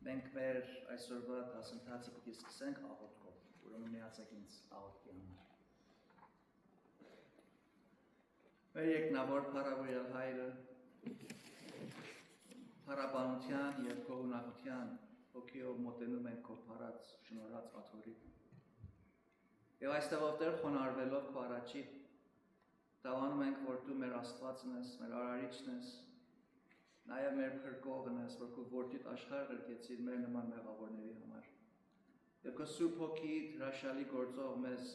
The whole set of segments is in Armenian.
Մենք մեր այսօրվա դասընթացը պիտի սկսենք աղոթքով, ուրեմն միացեք ինձ աղոթքի համար։ Մեր երկնավոր փառավորյալ Հայրը, փառաբանության եւ քո ունակության հոգիով մոտենում ենք քո փառած շնորհած աթոռին։ Եվ այստեղով Տեր խոնարհվելով քո առաջի տավանում ենք, որ դու մեր Աստվածն ես, մեր արարիչն ես, նաև մեր փրկողն ես, որ քո որդիդ աշխարհ գրկեցիր մեր նման մեղավորների համար։ Եվ քո Սուրբ Հոգիդ հրաշալի գործով մեզ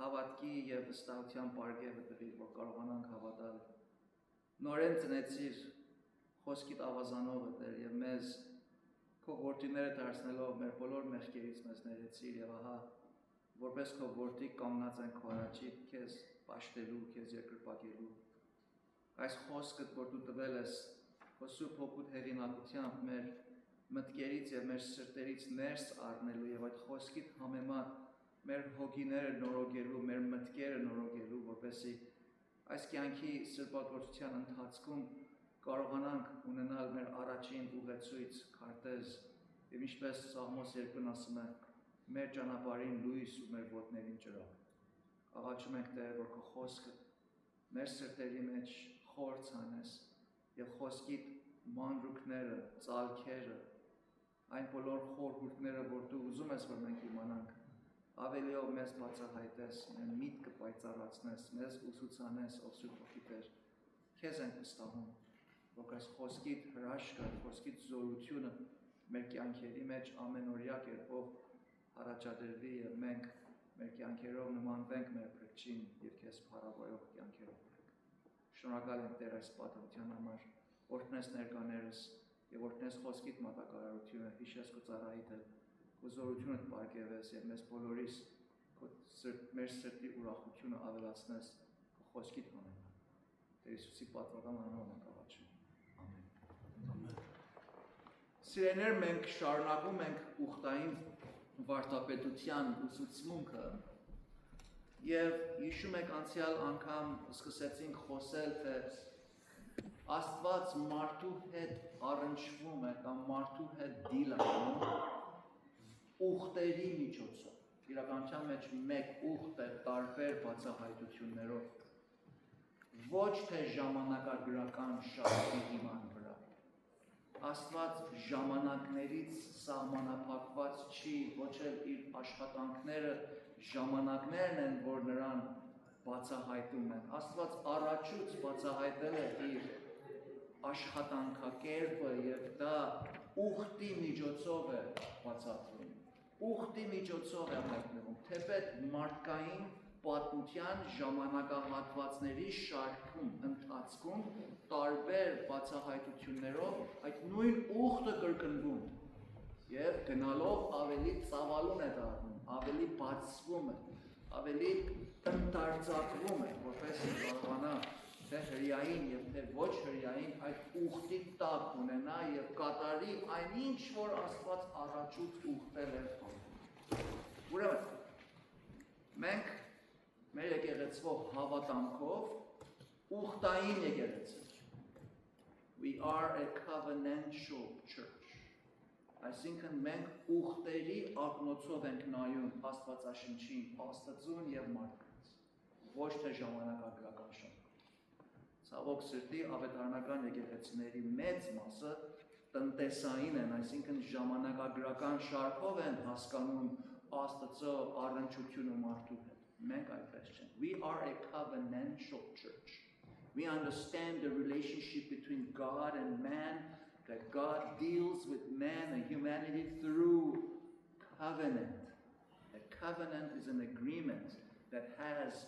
հավատքի եւ վստահության պարգևը տվիր, որ կարողանանք հավատալ։ Նորեն ծնեցիր խոսքիդ ավազանողը Տեր եւ մեզ քո որդիները դարձնելով մեր բոլոր մեղքերից մեզ ներեցիր եւ ահա որպես քո որդի կանգնած ենք քո առաջի քեզ պաշտելու, քեզ երկրպագելու։ Այս խոսքը, որ դու տվել ես քո Սուրբ Հոգուդ հեղինակությամբ մեր մտքերից եւ մեր սրտերից ներս առնելու եւ այդ խոսքիդ համեմատ մեր հոգիները նորոգելու, մեր մտքերը նորոգելու, որպեսզի այս կյանքի սրբագործության ընթացքում կարողանանք ունենալ մեր առաջին ուղեցույց, քարտեզ եւ ինչպես Սաղմոս 2-ն ասում է, մեր ճանապարհին լույս ու մեր ոտներին ջրող։ Աղաչում ենք Տեր, որ քո խոսքը մեր սրտերի մեջ խոր ցանես եւ խոսքիդ մանրուքները, ծալքերը, այն բոլոր խորհուրդները, որ դու ուզում ես, որ մենք իմանանք, ավելիով մեզ բացահայտես, մեր միտքը պայծառացնես, մեզ ուսուցանես, ով Սուրբ Հոգի Տեր, քեզ ենք վստահում, որ այս խոսքիդ հրաշքը, խոսքիդ զորությունը մեր կյանքերի մեջ ամենօրյա կերպով առաջադրվի եւ մենք մեր կյանքերով նմանվենք մեր Փրկչին եւ քեզ փառավորող կյանքերով։ Շնորհակալ ենք Տեր այս պատմության համար, օրհնես ներկաներս եւ օրհնես խոսքիդ մատակարարությունը, հիշես քո ծառայիդ, քո զորությունդ պարգևես եւ մեզ բոլորիս մեր սրտի ուրախությունը ավելացնես քո խոսքիդ համեմատ։ Տեր Հիսուսի պատվական անունով ենք աղաչում։ Ամեն։ Ամեն։ Սիրելիներ, մենք շարունակում ենք ուխտային վարդապետության ուսուցմունքը եւ հիշում եք անցյալ անգամ սկսեցինք խոսել, թե Աստված մարդու հետ առնչվում է կամ մարդու հետ դիլ անում ուխտերի միջոցով։ Իրականության մեջ մեկ ուխտ է տարբեր բացահայտություններով, ոչ թե ժամանակագրական շարքի հիման վրա։ Աստված ժամանակներից սահմանափակված չի, ոչ էլ իր աշխատանքները ժամանակներն են, որ նրան բացահայտում են։ Աստված առաջուց բացահայտել է իր աշխատանքակերպը եւ դա ուխտի միջոցով է բացատրում։ Ուխտի միջոցով է հայտնվում, թեպետ մարդկային պատմության ժամանակահատվածների շարքում, ընթացքում տարբեր բացահայտություններով այդ նույն ուխտը կրկնվում եւ գնալով ավելի ծավալուն է դառնում, ավելի բացվում է, ավելի ընդարձակվում է, որպեսզի կարողանա թե հրյային եւ թե ոչ հրյային այդ ուխտի տակ ունենա եւ կատարի այնինչ, որ Աստված առաջուց ուխտել է։ Ուրեմն մենք մեր եկեղեցվով հավատամքով ուխտային եկեղեցի։ We are a covenantal church. Այսինքն մենք ուխտերի ակնոցով ենք նայում Աստվածաշնչին, Աստծուն եւ մարդկանց, ոչ թե ժամանակագրական շարք։ Ցավոք սրտի ավետարանական եկեղեցիների մեծ մասը տնտեսային են, այսինքն ժամանակագրական շարքով են հասկանում Աստծո առնչությունը մարդու հետ։ Մենք այդպես չենք։ We are a covenantal church. We understand the relationship between God and man, that God deals with man and humanity through covenant. A covenant is an agreement that has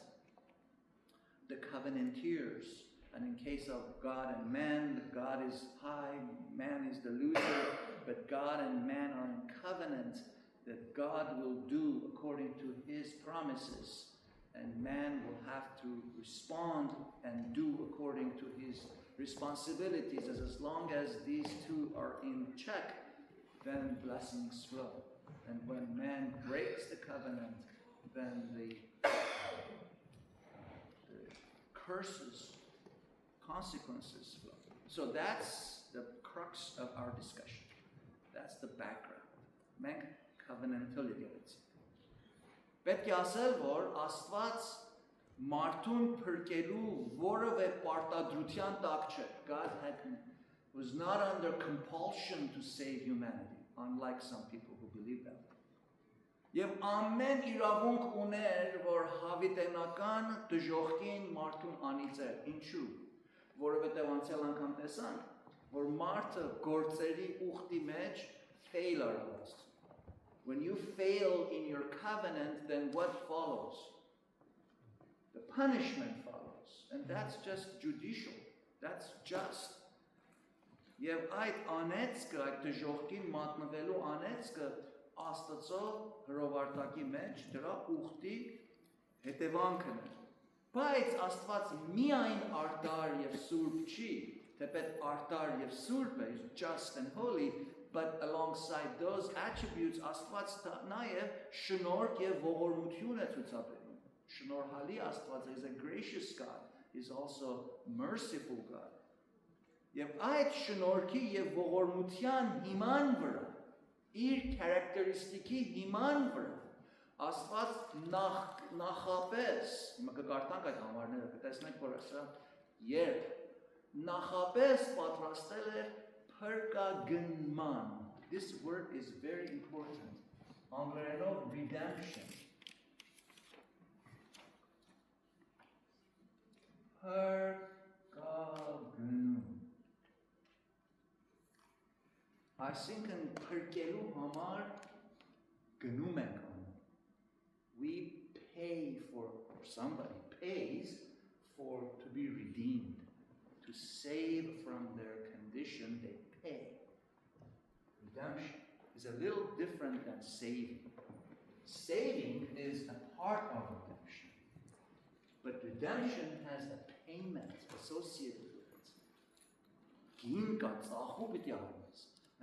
the covenanteers. And in case of God and man, God is high, man is the loser, but God and man are in covenant that God will do according to his promises, and man will have to respond and do according to his responsibilities. As long as these two are in check, then blessings flow. And when man breaks the covenant, then the curses, consequences flow. So that's the crux of our discussion. That's the background. Մենք covenantal եկեղեցի։ Պետք է ասել, որ Աստված մարդուն փրկելու որևէ պարտադրության տակ չէ։ God was not under compulsion to save humanity, unlike some people who believe that. Եվ ամեն իրավունք ուներ, որ հավիտենական դժոխքին մարդուն անիծեր։ Ինչու՞։ Որովհետև անցյալ անգամ տեսանք, որ մարդը գործերի ուխտի մեջ fail արած։ When you fail in your covenant, then what follows? The punishment follows. And that's just judicial. That's just. Եվ այդ անեծքը, այդ դժոխքին մատնվելու անեծքը Աստծո հրովարտակի մեջ դրա ուխտի հետևանքն է։ Բայց Աստված միայն արտար եւ սուրբ չի, թեպետ արտար եւ սուրբ է, is just and holy, but alongside those attributes Աստված նաեւ շնորհք եւ ողորմություն է ցուցաբերում։ Շնորհալի Աստված is a gracious God, is also merciful God. Եվ այդ շնորհքի եւ ողորմության հիման վրա, իր characteristic-ի հիման վրա, Աստված նախապես, հիմա կկարտանք այդ համարները, կտեսնենք, որ սա երբ նախապես պատրաստել էր փրկագնման. This word is very important. Անգլերենով redemption. Փրկագնում. Այսինքն փրկելու համար գնում ենք անում. We pay for, or somebody pays for to be redeemed. To save from their condition, they pay. Redemption is a little different than saving. Saving is a part of redemption. But redemption has a payment associated with it. Գին կա, ծախու պիտի արնես.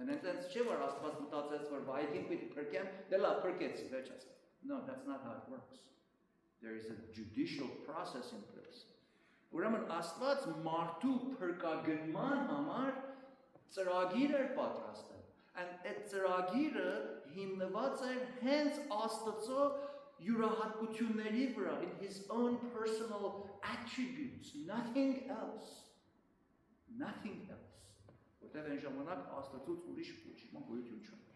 And then չէ որ Աստված մտածեց, որ վայգին պիտի փրկեմ, դե լավ փրկեցի, վերջացավ. No, that's not how it works. There is a judicial process in place. Ուրեմն Աստված մարդու փրկագնման համար ծրագիր էր պատրաստել։ And այդ ծրագիրը հիմնված էր հենց Աստծո յուրահատկությունների վրա, in his own personal attributes, nothing else. Nothing else. Որտեղ այն ժամանակ Աստծոց ուրիշ ոչինչ գոյություն չունի։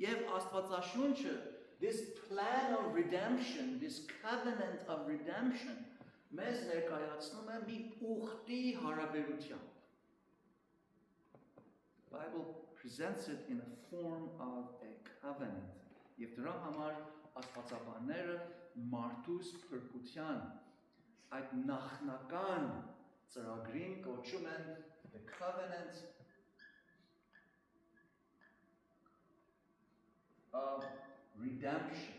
Եվ Աստվածաշունչը, this plan of redemption, this covenant of redemption, մեզ ներկայացնում է մի ուխտի հարաբերությամբ. The Bible presents it in a form of a covenant. Եվ դրա համար աստվածաբանները մարդուս փրկության այդ նախնական ծրագրին կոչում են the covenant of redemption.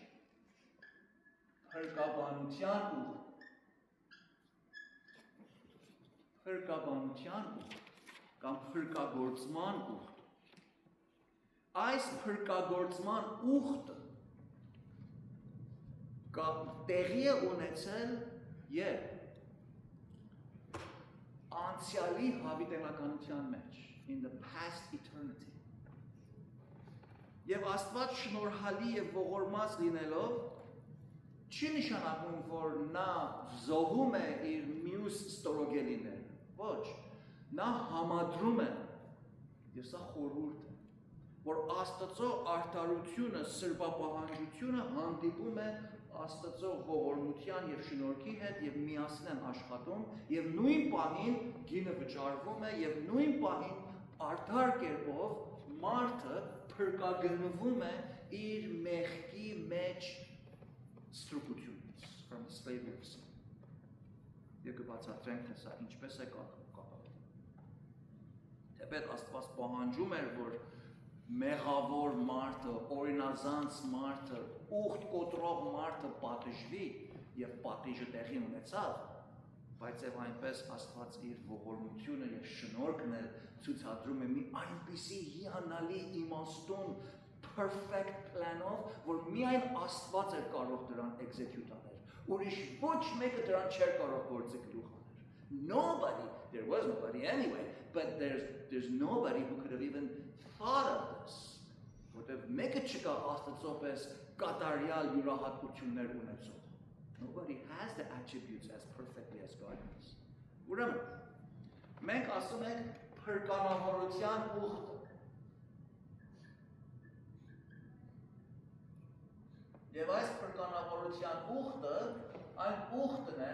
Փրկաբանության ուխտ. Փրկաբանության ուխտ կամ փրկագործման ուխտ. Այս փրկագործման ուխտը տեղի է ունեցել եւ անցյալի հավիտենականության մեջ, in the past eternity. Եվ Աստված շնորհալի եւ ողորմած լինելով չի նշանակում, որ նա զոհում է իր մյուս ստորոգելիները։ Ոչ, նա համադրում է, եւ սա խորհուրդ է, որ Աստծո արդարությունը, սրբապահանջությունը հանդիպում է Աստծո ողորմության եւ շնորհքի հետ եւ միասին են աշխատում եւ նույն պահին գինը վճարվում է եւ նույն պահին արդար կերպով մարդը փրկագնվում է իր մեղքի մեջ ստրուկությունից, from slavery of sin. Եկ բացատրենք, թե սա ինչպես է կապել։ Թեպետ Աստված պահանջում էր, որ մեղավոր մարդը, օրինազանց մարդը, ուխտ կոտրող մարդը պատժվի եւ պատիժը տեղի ունեցավ, բայց եւ այնպես Աստված իր ողորմությունը եւ շնորհքն էլ ցուցադրում է մի այնպիսի հիանալի իմաստուն perfect plan-ով, որ միայն Աստված էր կարող դրան execute անել։ Ուրիշ ոչ մեկը դրան չէր կարող գործի գլուխ անել։ Nobody there was nobody anyway, but there's nobody who could have even thought of this. Որտեվ մեկը չկա Աստծո պես կատարյալ յուրահատկություններ ունեցող. Nobody has the attributes as perfectly as God has. Ուրեմն, մենք ասում ենք փրկանավորության ուխտը. Եվ այս փրկանավորության ուխտը այն ուխտն է,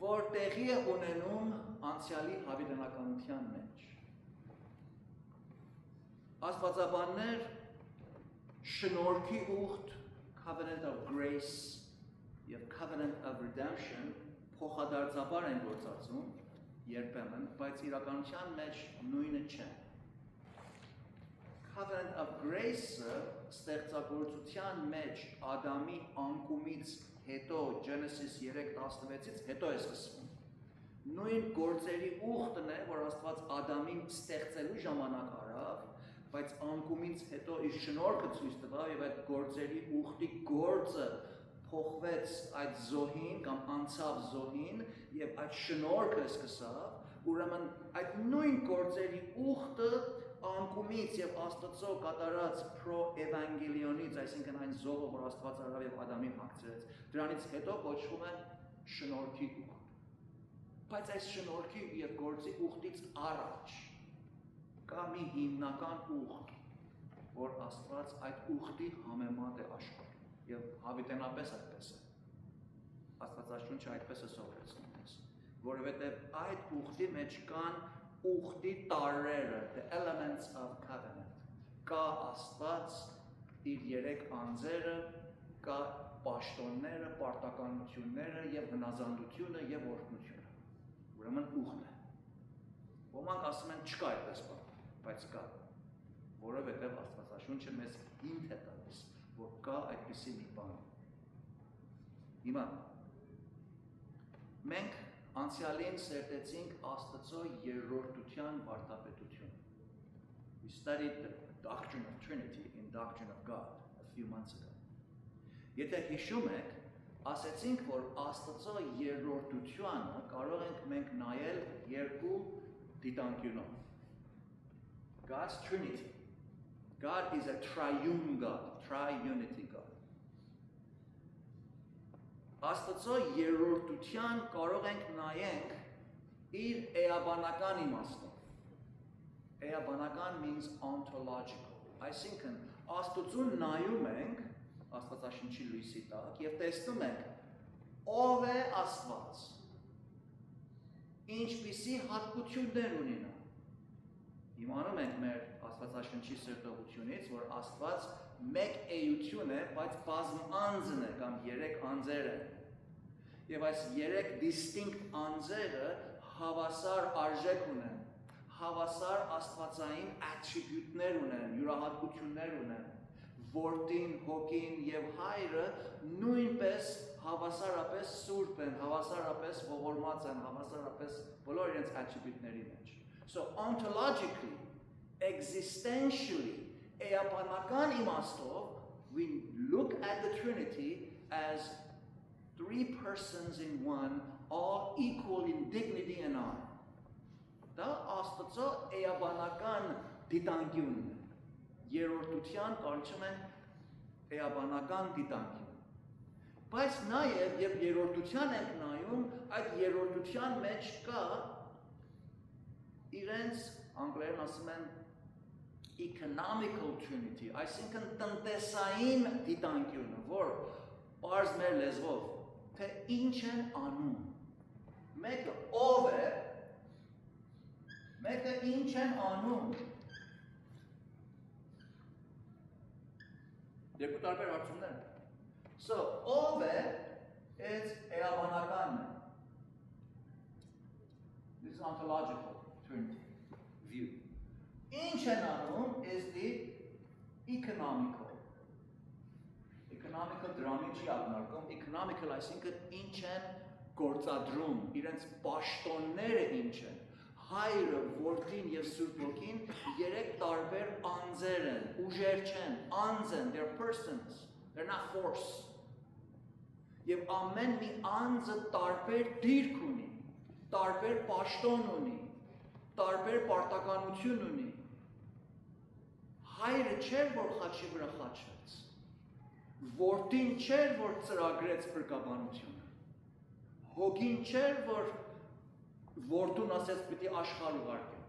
որ տեղի է ունենում անցյալի հավիտենականության մեջ. Աստվածաբաններ շնորհքի ուխտ, covenant of grace եւ covenant of redemption փոխադարձաբար են գործածում երբեմն, բայց իրականության մեջ նույնը չէ. Covenant of grace-ը ստեղծագործության մեջ Ադամի անկումից հետո Genesis 3:16-ից հետո է սկսվում. Նույն գործերի ուխտն է, որ Աստված Ադամին ստեղծելու ժամանակ արավ, բայց անկումից հետո իր շնորհքը ցույց տվավ եւ այդ գործերի ուխտի գործը փոխվեց այդ զոհին կամ անցավ զոհին եւ այդ շնորհքը սկսավ, ուրեմն այդ նույն գործերի ուխտը անկումից եւ Աստծո կատարած պրոէվանգելիոնից, այսինքն այն զոհը, որ Աստված արավ եւ Ադամին հագցրեց, դրանից հետո կոչվում է շնորհքի ուխտ. Բայց այս շնորհքի եւ գործի ուխտից առաջ կա մի հիմնական ուխտ, որ Աստված այդ ուխտի համեմատ է աշխարհում եւ հավիտենապես այդպես է. Աստվածաշունչը այդպես է սովորեցնում մեզ, որովհետեւ այդ ուխտի մեջ կան ուխտի տարրերը, the elements of covenant. Կա Աստված իր երեք անձերը, կա պաշտոնները, պարտականությունները եւ հնազանդությունը եւ օրհնությունը. Ուրեմն ուխտ է. Ոմանք ասում են չկա այդպես բան, բայց կա, որովհետեւ Աստվածաշունչը մեզ հիմք է տալիս, որ կա այդպիսի մի բան. Հիմա մենք անցյալին սերտեցինք Աստծո երրորդության վարդապետությունը. We studied the doctrine of Trinity in Doctrine of God a few months ago. Եթե հիշում եք, ասեցինք, որ Աստծո երրորդությունը կարող ենք մենք նայել երկու դիտանկյունով. God's Trinity. God is a triune God, triunity God. Աստծո երրորդության կարող ենք նայենք իր էաբանական իմաստով. Էաբանական means ontological. Այսինքն, Աստծուն նայում ենք, Աստվածաշնչի լույսի տակ, եւ տեսնում ենք ով է Աստված, ինչպիսի հատկություններ ունի նա. Իմանում ենք մեր Աստվածաշնչի սրտողությունից, որ Աստված մեկ էություն է, բայց բազմանձն է կամ երեք անձեր են. Եվ այս երեք distinct անձերը հավասար արժեք ունեն, հավասար աստվածային attribute-ներ ունեն, յուրահատկություններ ունեն. Որդին, հոգին եւ հայրը նույնպես հավասարապես սուրբ են, հավասարապես ողորմած են, հավասարապես բոլոր իրենց attribute-ների մեջ. So ontologically, existentially, էաբանական իմաստով, we look at the Trinity as three persons in one, all equal in dignity and honor. Դա Աստծո էաբանական դիտանկյունն է. Երրորդության կարծում են էաբանական դիտանկյուն. Բայց նաև երբ երրորդության ենք նայում, այդ երրորդության մեջ կա իրենց անգլերեն ասում են economical trinity, այսինքն տնտեսային դիտանկյունը, որ պարզ մեր լեզվով, թե ինչ են անում, մեկը ով է, մեկը ինչ են անում, երկու տարբեր հարցումներ. So, ով է, is էաբանականն է. This is ontological trinity view. Ինչ են անում is the economical. Economical դրամի չի ակնարկում, economical այսինքն ինչ են գործադրում, իրենց պաշտոնները ինչ են, հայրը, որդին և Սուրբ Հոգին երեք տարբեր անձեր են, ուժեր չեն, անձ են, they're persons, they're not force. Եվ ամեն մի անձը տարբեր դիրք ունի, տարբեր պաշտոն ունի, տարբեր պարտականություն ունի։ Հայրը չէր, որ խաչի վրա խաչվեց, որդին չէր, որ ծրագրեց փրկաբանությունը, հոգին չէր, որ որդուն ասեց պիտի աշխարհ ուղարկել։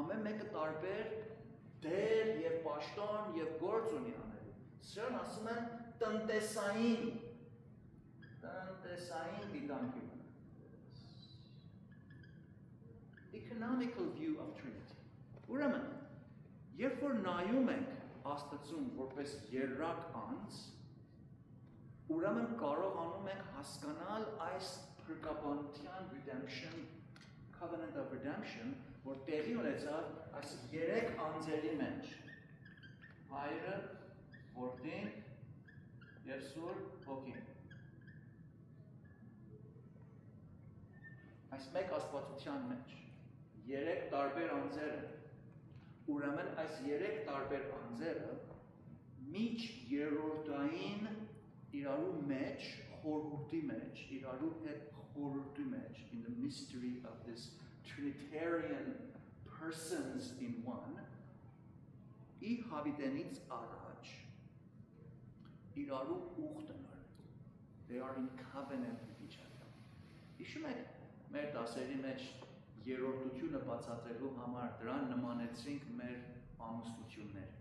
Ամեն մեկը տարբեր դեր եւ պաշտոն եւ գործ ունի անելու։ Սրան ասում են տնտեսային դիտանկյուն։ Economical view of Trinity։ Ուրեմն, երբ որ նայում ենք Աստծուն որպես երրակ անձ, ուրեմն կարողանում ենք հասկանալ այս փրկաբանության redemption, covenant of redemption, որ տեղի ունեցավ այս երեք անձերի մեջ. Հայրը, Որդին եւ Սուրբ Հոգին։ Այս մեկ աստվածության մեջ երեք տարբեր անձեր են։ Ուրեմն այս երեք տարբեր անձերը միջ երրորդային իրարու մեջ, խորհուրդի մեջ, իրարու հետ խորհուրդի մեջ, in the mystery of this Trinitarian persons in one, ի հավիտենից առաջ իրարու ուխտ են արել։ They are in covenant with each other։ Հիշում եք մեր դասերի մեջ երրորդությունը բացատրելու համար դրան նմանեցրինք մեր ամուսնությունները։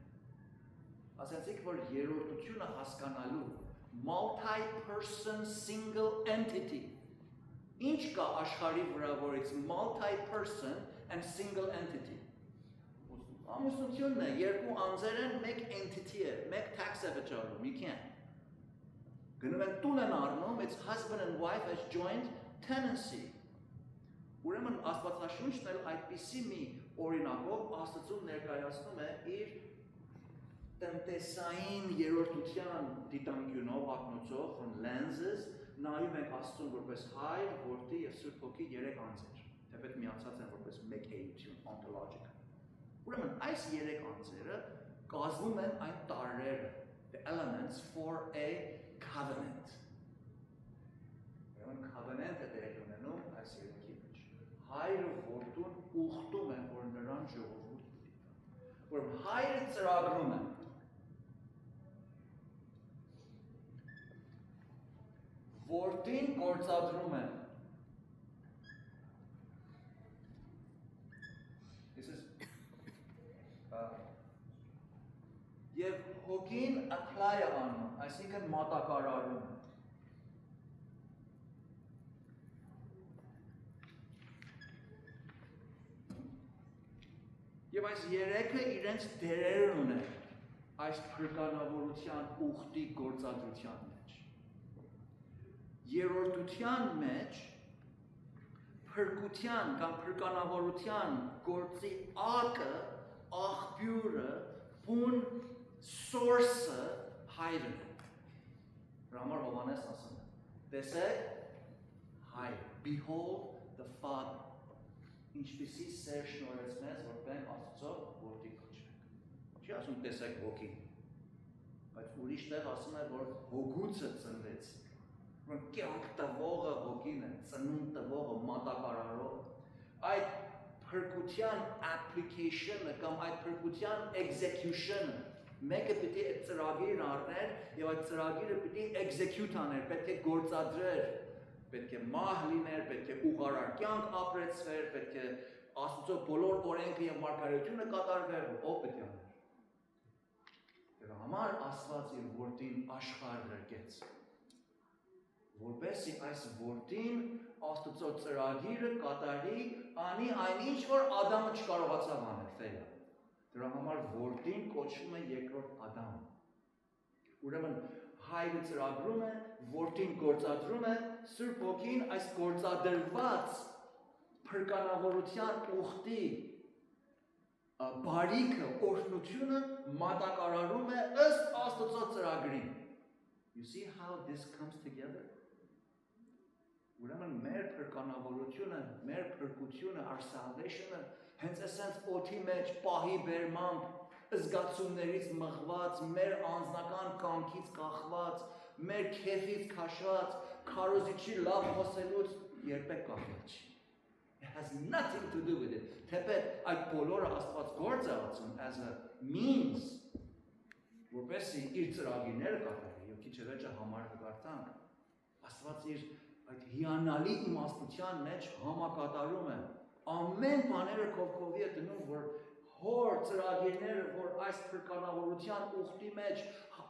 Ասացինք, որ երրորդությունը հասկանալու multi-person single entity։ Ինչ կա աշխարհի վրա, որ it's multi-person and single entity։ Ամուսնությունն է, երկու անձեր են, մեկ entity է, մեկ tax է վճարում, you can't։ Գնում են տուն են առնում, it's husband and wife as joint tenancy։ Ուրեմն Աստվածաշունչն էլ այդպիսի մի օրինակով Աստծուն ներկայացնում է իր տնտեսային երրորդության դիտանկյունով ակնոցով, from lenses, նայում ենք Աստծուն որպես Հայր, Որդի եւ Սուրբ Հոգի երեք անձեր, թեպետ միացած են որպես մեկ էություն, ontological։ Ուրեմն այս երեք անձերը կազմում են այն տարրերը, the elements for a covenant։ Ուրեմն covenant-ը դեր ունենում այս երեքի մեջ։ Հայրը որդուն ուխտում են, որ նրան ժողովուրդ պիտի տա։ Որ հայրը ծրագրում է։ Որդին գործադրում է։ Եվ հոգին apply է անում, այսինքն մատակարարում է։ Եվ այս երեքը իրենց դերեր ունեն այս փրկանավորության ուխտի գործադրության մեջ։ Երրորդության մեջ փրկության կամ փրկանավորության գործի ակը, աղբյուրը, բուն source-ը հայրն է։ Դրա համար Հովհաննես ասում է. տեսեք հայր, behold the Father։ Ինչպիսի սեր շնորհեց մեզ, որ մենք Աստծո որդի կոչվենք։ Չի ասում տեսեք հոգին, բայց ուրիշ տեղ ասում է, որ հոգուցը ծնվեց, որ կյանք տվողը հոգին է, ծնունդ տվողը, մատակարարողը։ Այդ փրկության application-ը կամ այդ փրկության execution-ը մեկը պիտի այդ ծրագիրն առներ եւ այդ ծրագիրը պիտի execute աներ, պետք է գործադրեր, պետք է մահ լիներ, պետք է ուղղարար կյանք ապրեցվեր, պետք է Աստծո բոլոր օրենքը եւ մարգարեությունը կատարվեր, ով պետք է աներ։ Դրա համար Աստված իր որդին աշխարհ գրկեց, որպեսզի այս որդին Աստծո ծրագիրը կատարի, անի այնինչ որ Ադամը չկարողացավ անել, ֆեյլ։ Դրա համար որդին կոչվում է երկրորդ Ադամ։ Ուրեմն հայրը ծրագրում է, որդին գործադրում է, Սուրբ Հոգին այս գործադրված փրկանավորության ուխտի բարիքը, օրհնությունը մատակարարում է ըստ Աստծո ծրագրին։ You see how this comes together? Ուրեմն մեր փրկանավորությունը, մեր փրկությունը, our salvation-ը հենց այսպես օդի մեջ պահի բերմամբ զգացումներից մղված, մեր անձնական կամքից կախված, մեր քեֆից քաշված, քարոզիչի լավ խոսելուց երբեք կախել չի։ It has nothing to do with it. Թեպետ այդ բոլորը Աստված գործ է ածում as a means, որպեսզի իր ծրագիրները կատարի, եւ քիչ վերջը համար կգարտանք։ Աստված իր այդ հիանալի իմաստության մեջ համակատարում է ամեն բաները կողքովի է դնում, որ հոր ծրագիրները, որ այս փրկանավորության ուխտի մեջ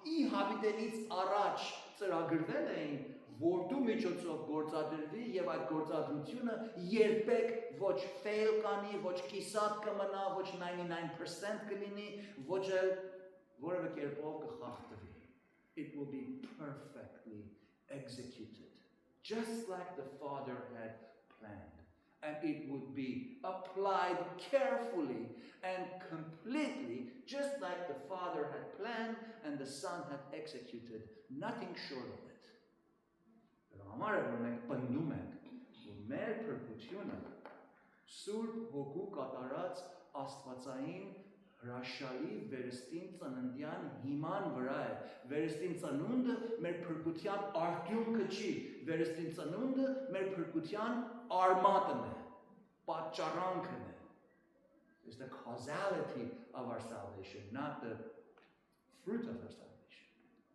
ի հավիտենից առաջ ծրագրվել էին, որդու միջոցով գործադրվի եւ այդ գործադրությունը երբեք ոչ fail կանի, ոչ կիսատ կմնա, ոչ 99% կլինի, ոչ էլ որևէ կերպով կխախտվի։ It will be perfectly executed, just like the Father had planned. And it would be applied carefully and completely, just like the Father had planned and the Son had executed, nothing short of it. Համար է, որ մենք պնդում ենք, որ մեր փրկությունը Սուրբ Հոգու կատարած աստվածային հրաշալի վերստին ծննդյան հիման վրա է։ Վերստին ծնունդը մեր փրկության արդյունքը չի, վերստին ծնունդը մեր փրկության արմատն է, պատճառանքն է։ It's the causality of our salvation, not the fruit of our salvation.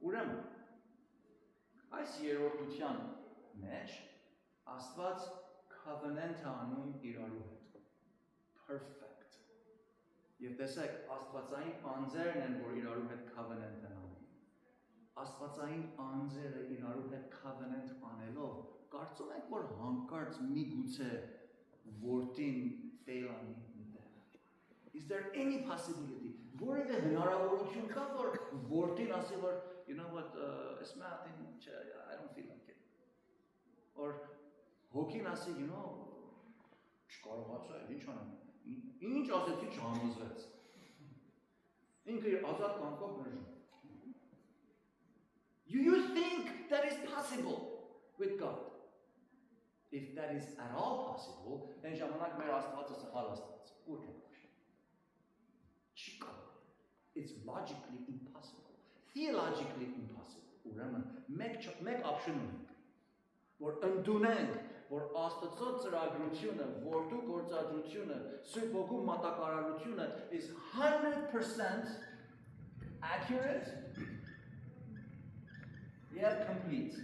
Ուրեմն, այս երրորդության մեջ Աստված covenant է անում իրարու հետ։ Perfect. Եվ տեսեք, աստվածային անձերն են, որ իրարու հետ covenant են անում։ Աստվածային անձերը իրարու հետ covenant անելով, կարծում եք, որ հանկարծ միգուցե որդին fail անի միտեղ։ Is there any possibility? Որևէ հնարավորություն կա, որ որդին ասի, որ you know what, it's nothing, I don't feel like it. Or հոգին ասի, you know, չկարողացա, ինչ անեմ, ինչ ասեցի չհամոզվեց։ Ինքը իր ազատ կամքով մերժում։ You think that is possible with God? If that is at all possible, then ժամանակ մեր Աստվածը սխալ Աստված է։ Ուր է։ Չի կարող։ It's logically impossible, theologically impossible. Ուրեմն մեկ option ունենք, որ ընդունենք, որ Աստծո ծրագրությունը, որդու գործադրությունը, Սուրբ Հոգու մատակարարությունը is 100% accurate and complete.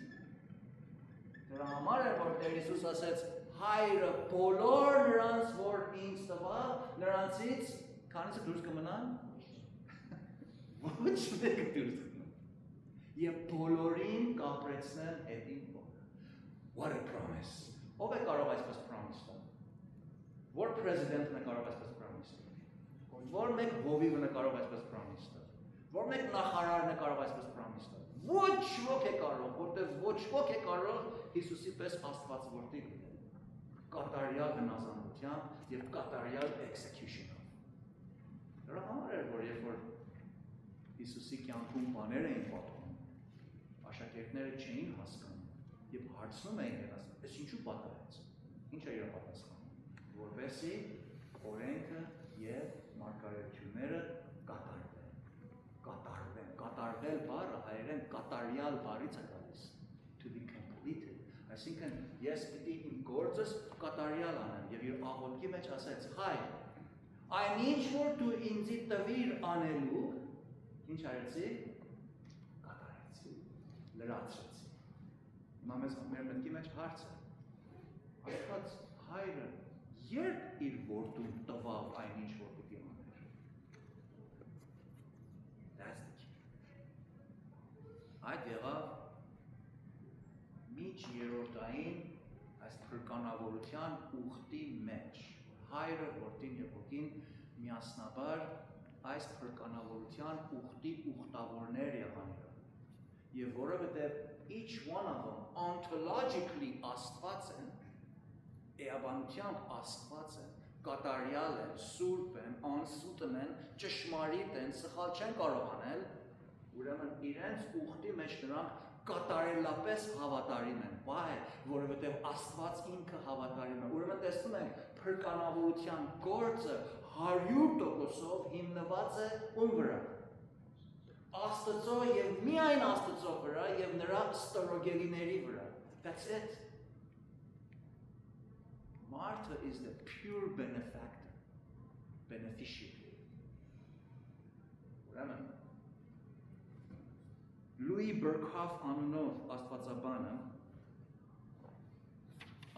Դրա համար է, որ Տեր Հիսուս ասեց, հայրը բոլոր նրանց, որ ինձ տվա, նրանցից քանիսը դուրս կմնան? Ոչ մեկը դուրս կմնան։ Եվ բոլորին կապրեցնեն հետին բոլորը։ What a promise. Ով է կարող այսպես promise տալ։ Որ president-ն է կարող այսպես promise տալ։ Որ մեկ հովիվն է կարող այսպես promise տալ։ Որ մեկ նախարարն է կարող այսպես promise տալ։ Ոչ ոք է կարող, որտեղ ոչ ոք է կարող Հիսուսի պես Աստված որդի լինել։ Կատարյալ հնազանդությամբ եւ կատարյալ execution-ով։ Դրա համար էր, որ երբ որ Հիսուսի կյանքում բաներ էին պատմում, աշակերտները չէին հասկանում եւ հարցնում էին նրանց, «Էս ինչու պատահեց»։ Ինչ է իր պատասխանը։ Որպեսզի օրենքը եւ մարգարեությունները կատարվեն։ Կատարվել բառը հայերեն կատարյալ բառից է գալիս, to be completed. Այսինքն ես պիտի իմ գործս կատարյալ անեմ եւ իր աղոթքի մեջ ասեց. Հայր, այն ինչ որ դու ինձ տվիր անելու, ինչ արեցի, կատարեցի, լրացրեցի։ Հիմա մեր մտքի մեջ հարց է. Աստված հայրը երբ իր որդուն տվավ այն ինչ որ պիտի աներ։ That's the key. Այդ եղավ միջ երրորդային այս փրկանավորության ուխտի մեջ։ Հայրը, որդին եւ ոգին միասնաբար այս փրկանավորության ուխտի ուխտավորներ եղան իրար։ Եվ որովհետեւ each one of them ontologically Աստված են, էաբանությամբ Աստված են, կատարյալ են, սուրբ են, անսուտն են, ճշմարիտ են, սխալ չեն կարող անել, ուրեմն իրենց ուխտի մեջ նրանք կատարելապես հավատարիմ են, բայ, որովհետև Աստված ինքը հավատարիմ է։ Ուրեմն տեսնում ենք, փրկանավորության գործը 100%-ով հիմնված է ում վրա։ Աստծո եւ միայն Աստծո վրա եւ նրա ստորոգելիների վրա. That's it. Martha is the pure benefactor, beneficiary. Ուրեմն Louis Berkhoff անունով աստվածաբանը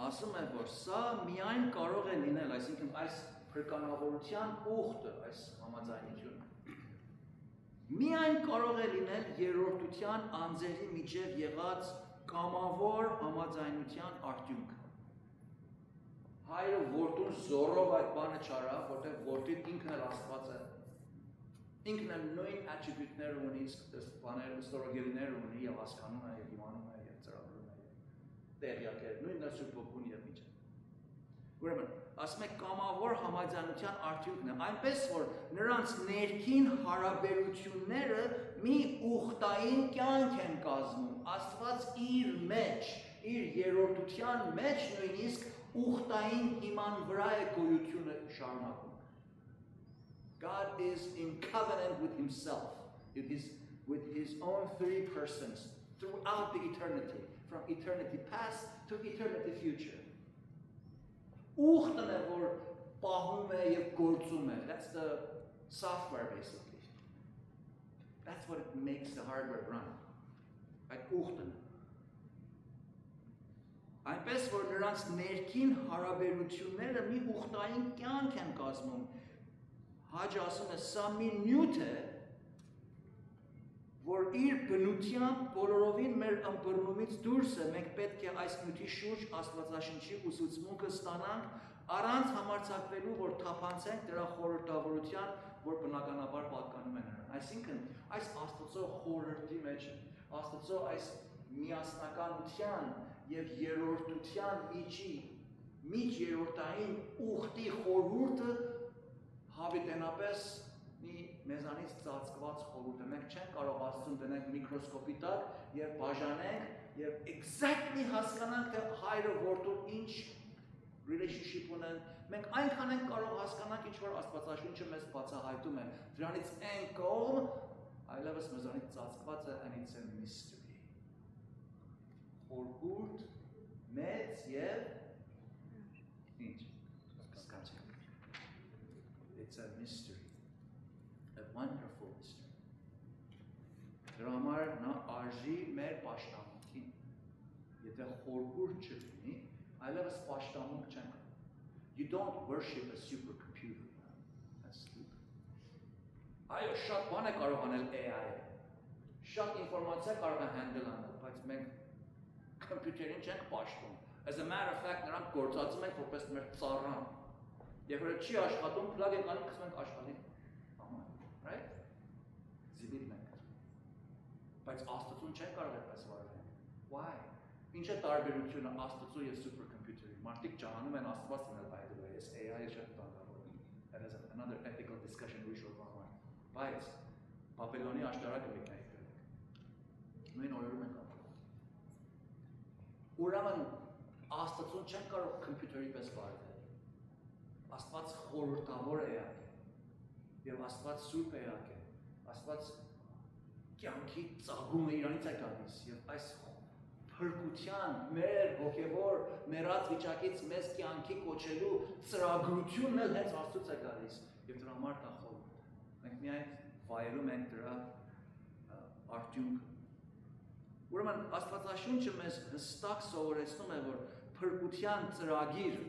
ասում է, որ սա միայն կարող է լինել, այսինքն այս փրկանավորության ուխտը, այս համաձայնությունը միայն կարող է լինել երրորդության անձերի միջև եղած կամավոր համաձայնության արդյունքը։ Հայրը որդուն զորով այդ բանը չարա, որտեղ որդին ինքն էլ Աստված է, ինքն էլ նույն attribute-ները ունի, ստորոգելիներ ունի եւ հասկանում է եւ իմանում է եւ ծրագրում է եւ տեղյակ է, նույնն է Սուրբ Հոգուն եւ միջը։ Ուրեմն, ասում եք կամավոր համաձայնության արդյունքն է, այնպես որ նրանց ներքին հարաբերությունները մի ուխտային կյանք են կազմում, Աստված իր մեջ, իր երրորդության մեջ նույնիսկ ուխտային հիման վրա է գոյությունը շարունակում։ God is in covenant with himself, with his own three persons throughout the eternity, from eternity past to eternity future. Ուխտն է, որ պահում է և գործում է. That's the software basically. That's what it makes the hardware run. Այդ ուխտն է. Այնպես որ նրանց ներքին հարաբերությունները մի ուխտային կյանք են կազմում. Հաջը ասում է, սա մի նյութ է, որ իր բնությամբ բոլորովին մեր ըմբռնումից դուրս է, մենք պետք է այս նյութի շուրջ Աստվածաշնչի ուսուցմունքը ստանանք առանց համարձակվելու, որ թափանցենք դրա խորհրդավորության, որ բնականաբար պատկանում է նրան։ Այսինքն, այս Աստծո խորհրդի մեջ, Աստծո այս միասնականության եւ երրորդության միջերորդային ուխտի խորհուրդը հավիտենապես մի մեզանից ծածկված խորհուրդ է։ Մենք չենք կարող Աստծուն դնենք միկրոսկոպի տակ եւ բաժանենք եւ exactly հասկանանք թե հայրը որդուն ինչ relationship ունեն։ Մենք այնքան ենք կարող հասկանանք ինչ որ Աստվածաշունչը մեզ բացահայտում է։ Դրանից այն կողմ այլևս մեզանից ծածկված է and it's a mystery։ Խորհուրդ մեծ եւ ինչ հասկանանք։ It's a mystery. A wonderful mystery. Դրա համար նա արժի մեր պաշտամունքին։ Եթե խորհուրդ չլինի, այլևս պաշտամունք չենք։ You don't worship a supercomputer. That's stupid. Այո, շատ բան է կարող անել AI-ը։ Շատ ինֆորմացիա կարող է handle անել, բայց մենք կոմպյուտերին չենք պաշտում։ As a matter of fact, նրանք գործածում են որպես մեր ծառան։ Երբ որ չի աշխատում, plug ենք անում, սկսում ենք աշխատի։ Right? Զիբիլ մենք։ Բայց Աստծուն չեն կարող այդպես վարվել։ Why? Ինչ է տարբերությունը Աստծո եւ supercomputer-ի։ Մարդիկ ճանաչում են Աստված դնել by the way, այս AI-ը շատ բանավոր է։ That is another ethical discussion we should have. Բայց Բաբելոնի աշտարակը մի կայքել։ Նույն օրերում են ապրում։ Ուրեմն Աստծուն չեն կարող կոմպյուտերի պես վարվել։ Աստված խորհրդավոր էակ է, եւ Աստված սուրբ էակ է, Աստված կյանքի ծագումը իրանից է գալիս, եւ այս փրկության մեր հոգեվոր մեռած վիճակից մեզ կյանքի կոչելու ծրագրությունն էլ հենց Աստծուց է գալիս, եւ դրա համար դա խորհուրդ է։ Մենք միայն վայելում ենք դրա արդյունքը։ Ուրեմն Աստվածաշունչը մեզ հստակ սովորեցնում է, որ փրկության ծրագիրը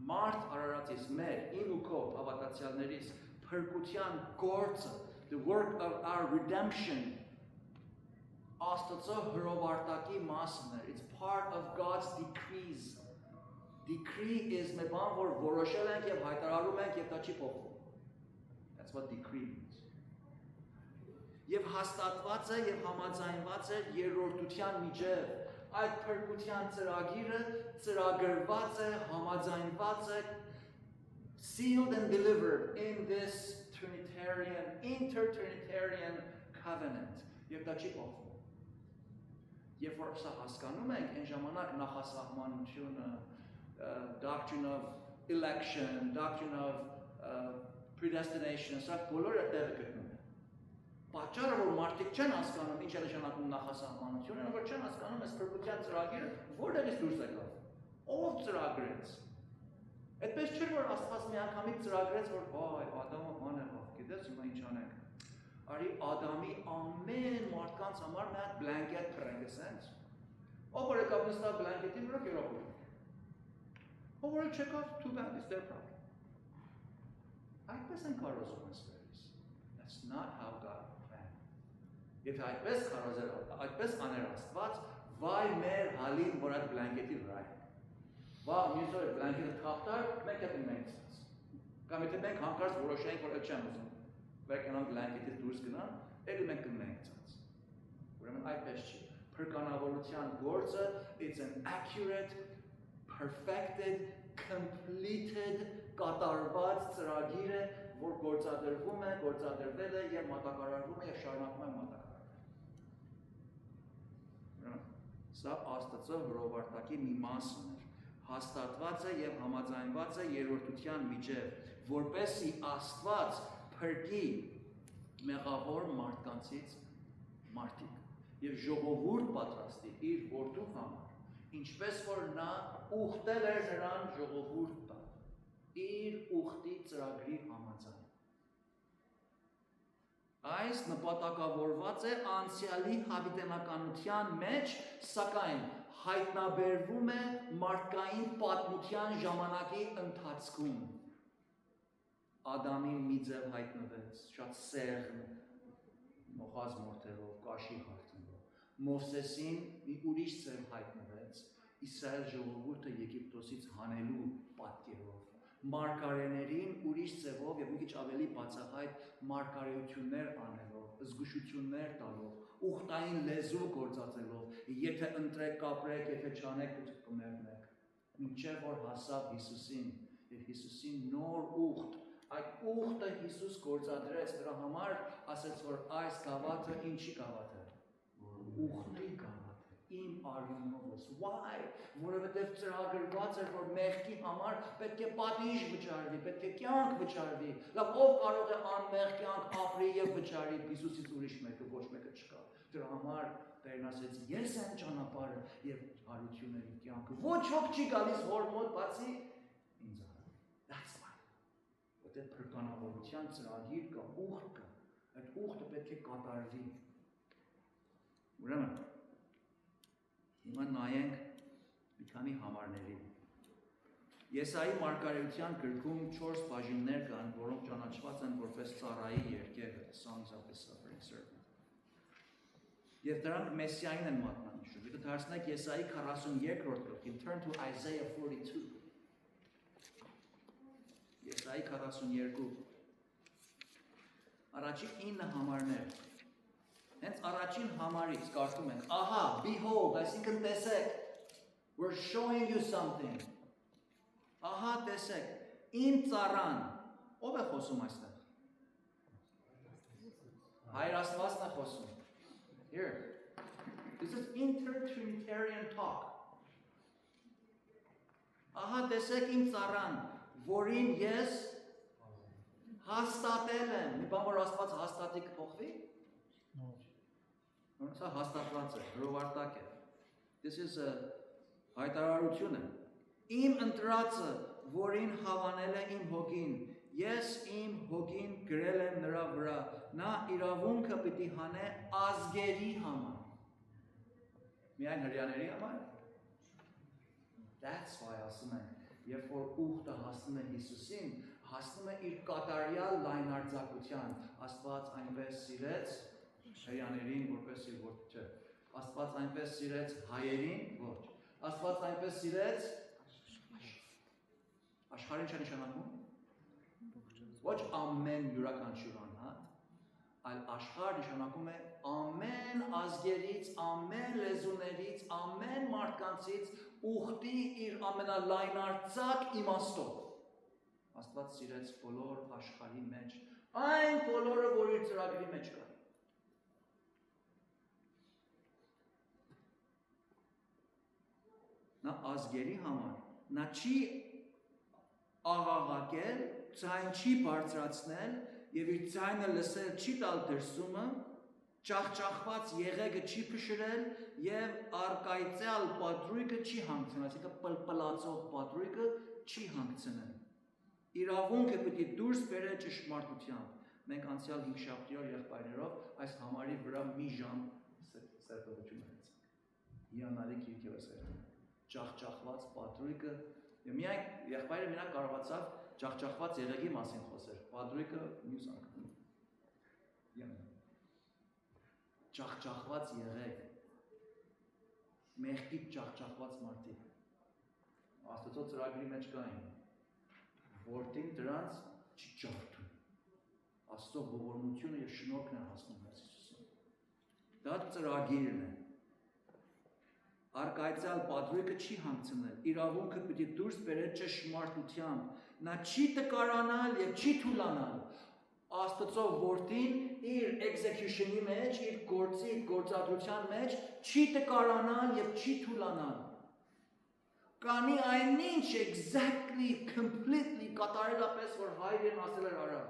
Մարդ Արարածից մեր իմ ու քո հավատացյալներից փրկության գործը, the work of our redemption, Աստծո հրովարտակի մասն է. It's part of God's decrees. Decree is մի բան, որ որոշել ենք եւ հայտարարում ենք եւ դա չի փոխվում. That's what decree means. Եվ հաստատված է եւ համաձայնված է երրորդության միջև. Այդ փրկության ծրագիրը ծրագրված է, համաձայնված է, sealed and delivered in this inter-Trinitarian covenant. Եվ դա չի փոխվում։ Երբ որ սա հասկանում ենք, այն ժամանակ նախասահմանությունը, doctrine of election, doctrine of predestination, սա բոլորը տեղը գտնում են։ Պատճառը, որ մարդիկ չեն հասկանում ինչ է նշանակում նախասահմանությունը, որ չեն հասկանում այս փրկության ծրագիրը որտեղից դուրս եկավ։ Ով ծրագրեց։ Այդպես չէր, որ Աստված միանգամից ծրագրեց, որ վայ, Ադամը բան եղավ, գիտես հիմա ինչ անենք։ Արի Ադամի ամեն մարդկանց համար մի հատ բլանկետ փռենք, ասենց։ Ով որ եկավ նստավ բլանկետի վրա գերապուր։ Ով որ չեկավ, too bad, it's their problem։ Այդպես են կարոզում ասվերից։ That's not how God planned. Եթե այդպես աներ Աստված, վայ մեր հալին, որ այդ բլանկետի վրա է։ Վաղ մյուս օրը բլանկետը թափտար, մենք հետ մենք ցած։ Կամ եթե մենք հանկարծ որոշենք, որ այդ չեմ ուզում, վերքանան բլանկետից դուրս գնան, ելի մենք կմենք ցած։ Ուրեմն այդպես չի։ Փրկանավորության գործը it's an accurate, perfected, completed, կատարված ծրագիր է, որ գործադրվում է, գործադրվել է եւ մատակարարվում է եւ շարունակվում է մատակարարվել։ Ուրեմն սա Աստծո հրովարտակի մի մասն է։ Հաստատված է եւ համաձայնված է երրորդության միջև, որպեսզի Աստված փրկի մեղավոր մարդկանցից մարդիկ եւ ժողովուրդ պատրաստի իր որդու համար, ինչպես որ նա ուխտել էր նրան ժողովուրդ տալ, իր ուխտի ծրագրի համաձայն։ Այս նպատակավորված է անցյալի հավիտենականության մեջ, սակայն հայտնաբերվում է մարդկային պատմության ժամանակի ընթացքում։ Ադամին մի ձև հայտնվեց, շատ սեղմ, մոխած մորթերով, կաշի հարթնով։ Մովսեսին մի ուրիշ ձև հայտնվեց, Իսրայել ժողովուրդը Եգիպտոսից հանելու պատկերով։ Մարգարեներին ուրիշ ձևով եւ մի քիչ ավելի բացահայտ մարգարեություններ անելով, զգուշություններ տալով, ուխտային լեզու գործածելով, եթե ընտրեք կապրեք, եթե չանեք կմեռնեք, մինչև որ հասավ Հիսուսին եւ Հիսուսին նոր ուխտ, այդ ուխտը Հիսուս գործադրեց դրա համար, ասեց որ այս գավաթը ինչի գավաթ է, ուխտի գավաթ է, իմ արյունովս, why? Որովհետև ծրագրված էր, որ մեղքի համար պետք է պատիժ վճարվի, պետք է կյանք վճարվի, լավ ով կարող է անմեղ կյանք ապրի եւ վճարի, Հիսուսից ուրիշ մեկը, ոչ մեկը չկա։ Դրա համար Տերն ասեց, ես եմ ճանապարհը եւ հարությունների կյանքը։ Ոչ ոք չի գալիս հոր մոտ, բացի ինձանից։ That's why. Որտեղ փրկանավորության ծրագիր կա, ուխտ կա, այդ ուխտը պետք է կատարվի։ Ուրեմն հիմա նայենք մի քանի համարների։ Եսայի մարգարեության գրքում 4 բաժիններ կան, որոնք ճանաչված են որպես ծառայի երկերը, Songs of the Suffering Servant։ Եվ դրանք Մեսիային են մատնանշում։ Եթե դարձնեք Եսայի 42-րդ գլխին, turn to Isaiah 42։ Եսայի 42։ Առաջին 9 համարներ։ Hence առաջին համարից կարդում ենք, ահա, behold, այսինքն տեսեք, we're showing you something. Ահա տեսեք, իմ ծառան, ով է խոսում այստեղ։ Հայր Աստվածն է խոսում։ Here. This is inter-trinitarian talk. Ահա տեսեք իմ ծառան, որին ես հաստատել եմ։ Մի բան որ Աստված հաստատի կփոխվի։ Սա հաստատված է, հրովարտակ է։ This is a հայտարարություն է։ Իմ ընտրածը, որին հավանել է իմ հոգին, ես իմ հոգին գրել եմ նրա վրա, նա իրավունքը պիտի հանե ազգերի համար։ Միայն հրեաների համար։ That's why ասում են, երբ որ ուխտը հասնում է Հիսուսին, հասնում է իր կատարյալ լայնարձակության, Աստված այնպես սիրեց հրեաներին, որպես իր որդի չէ։ Աստված այնպես սիրեց հայերին, ոչ։ Աստված այնպես սիրեց աշխարհին չէ նշանակում։ Ոչ ամեն յուրաքանչյուր անհատ, այլ աշխարհ նշանակում է ամեն ազգերից, ամեն լեզուներից, ամեն մարդկանցից ուխտի իր ամենալայնարձակ իմաստով։ Աստված սիրեց բոլոր աշխարհի մեջ, այն բոլորը, որ իր ծրագրի մեջ կա։ Նա ազգերի համար, նա չի աղաղակել, ցայն չի բարձրացնել եւ իր ձայնը լսել չի տալ դրսումը, ճախճախված եղեգը չի փշրել եւ արկայծյալ պատրույգը չի հանգցնել, այսինքն պլպլացող պատրույգը չի հանգցնել։ Իրավունքը պիտի դուրս բերել ճշմարտությամբ։ Մենք անցյալ 5 շաբթի օր եղբայրներով այս համարի վրա մի ժամ սերտողություն ունեցանք։ Հիանալի գիրք է սերտը։ Ճախճախված պատրույգը եւ միայն եղբայրը մենակ կարողացավ ճախճախված եղեգի մասին խոսել։ Պատրույգը մյուս անգամ։ Ճախճախված եղեգ, մեղքի ճախճախված մարդիկ, Աստծո ծրագրի մեջ կային, որդին դրանց չի ջարդում, Աստծո ողորմությունը և շնորհքն է հասնում Հիսուսին։ Դա ծրագիրն է։ Արկայծյալ պատրույգը չի հանգցնել, իրավունքը պիտի դուրս բերել ճշմարտությամբ, նա չի տկարանալ և չի թուլանալ։ Աստծո որդին իր execution-ի մեջ, իր գործադրության մեջ չի տկարանալ և չի թուլանալ։ Կանի այնինչ exactly, completely կատարելապես, որ հայրն ասել էր արա։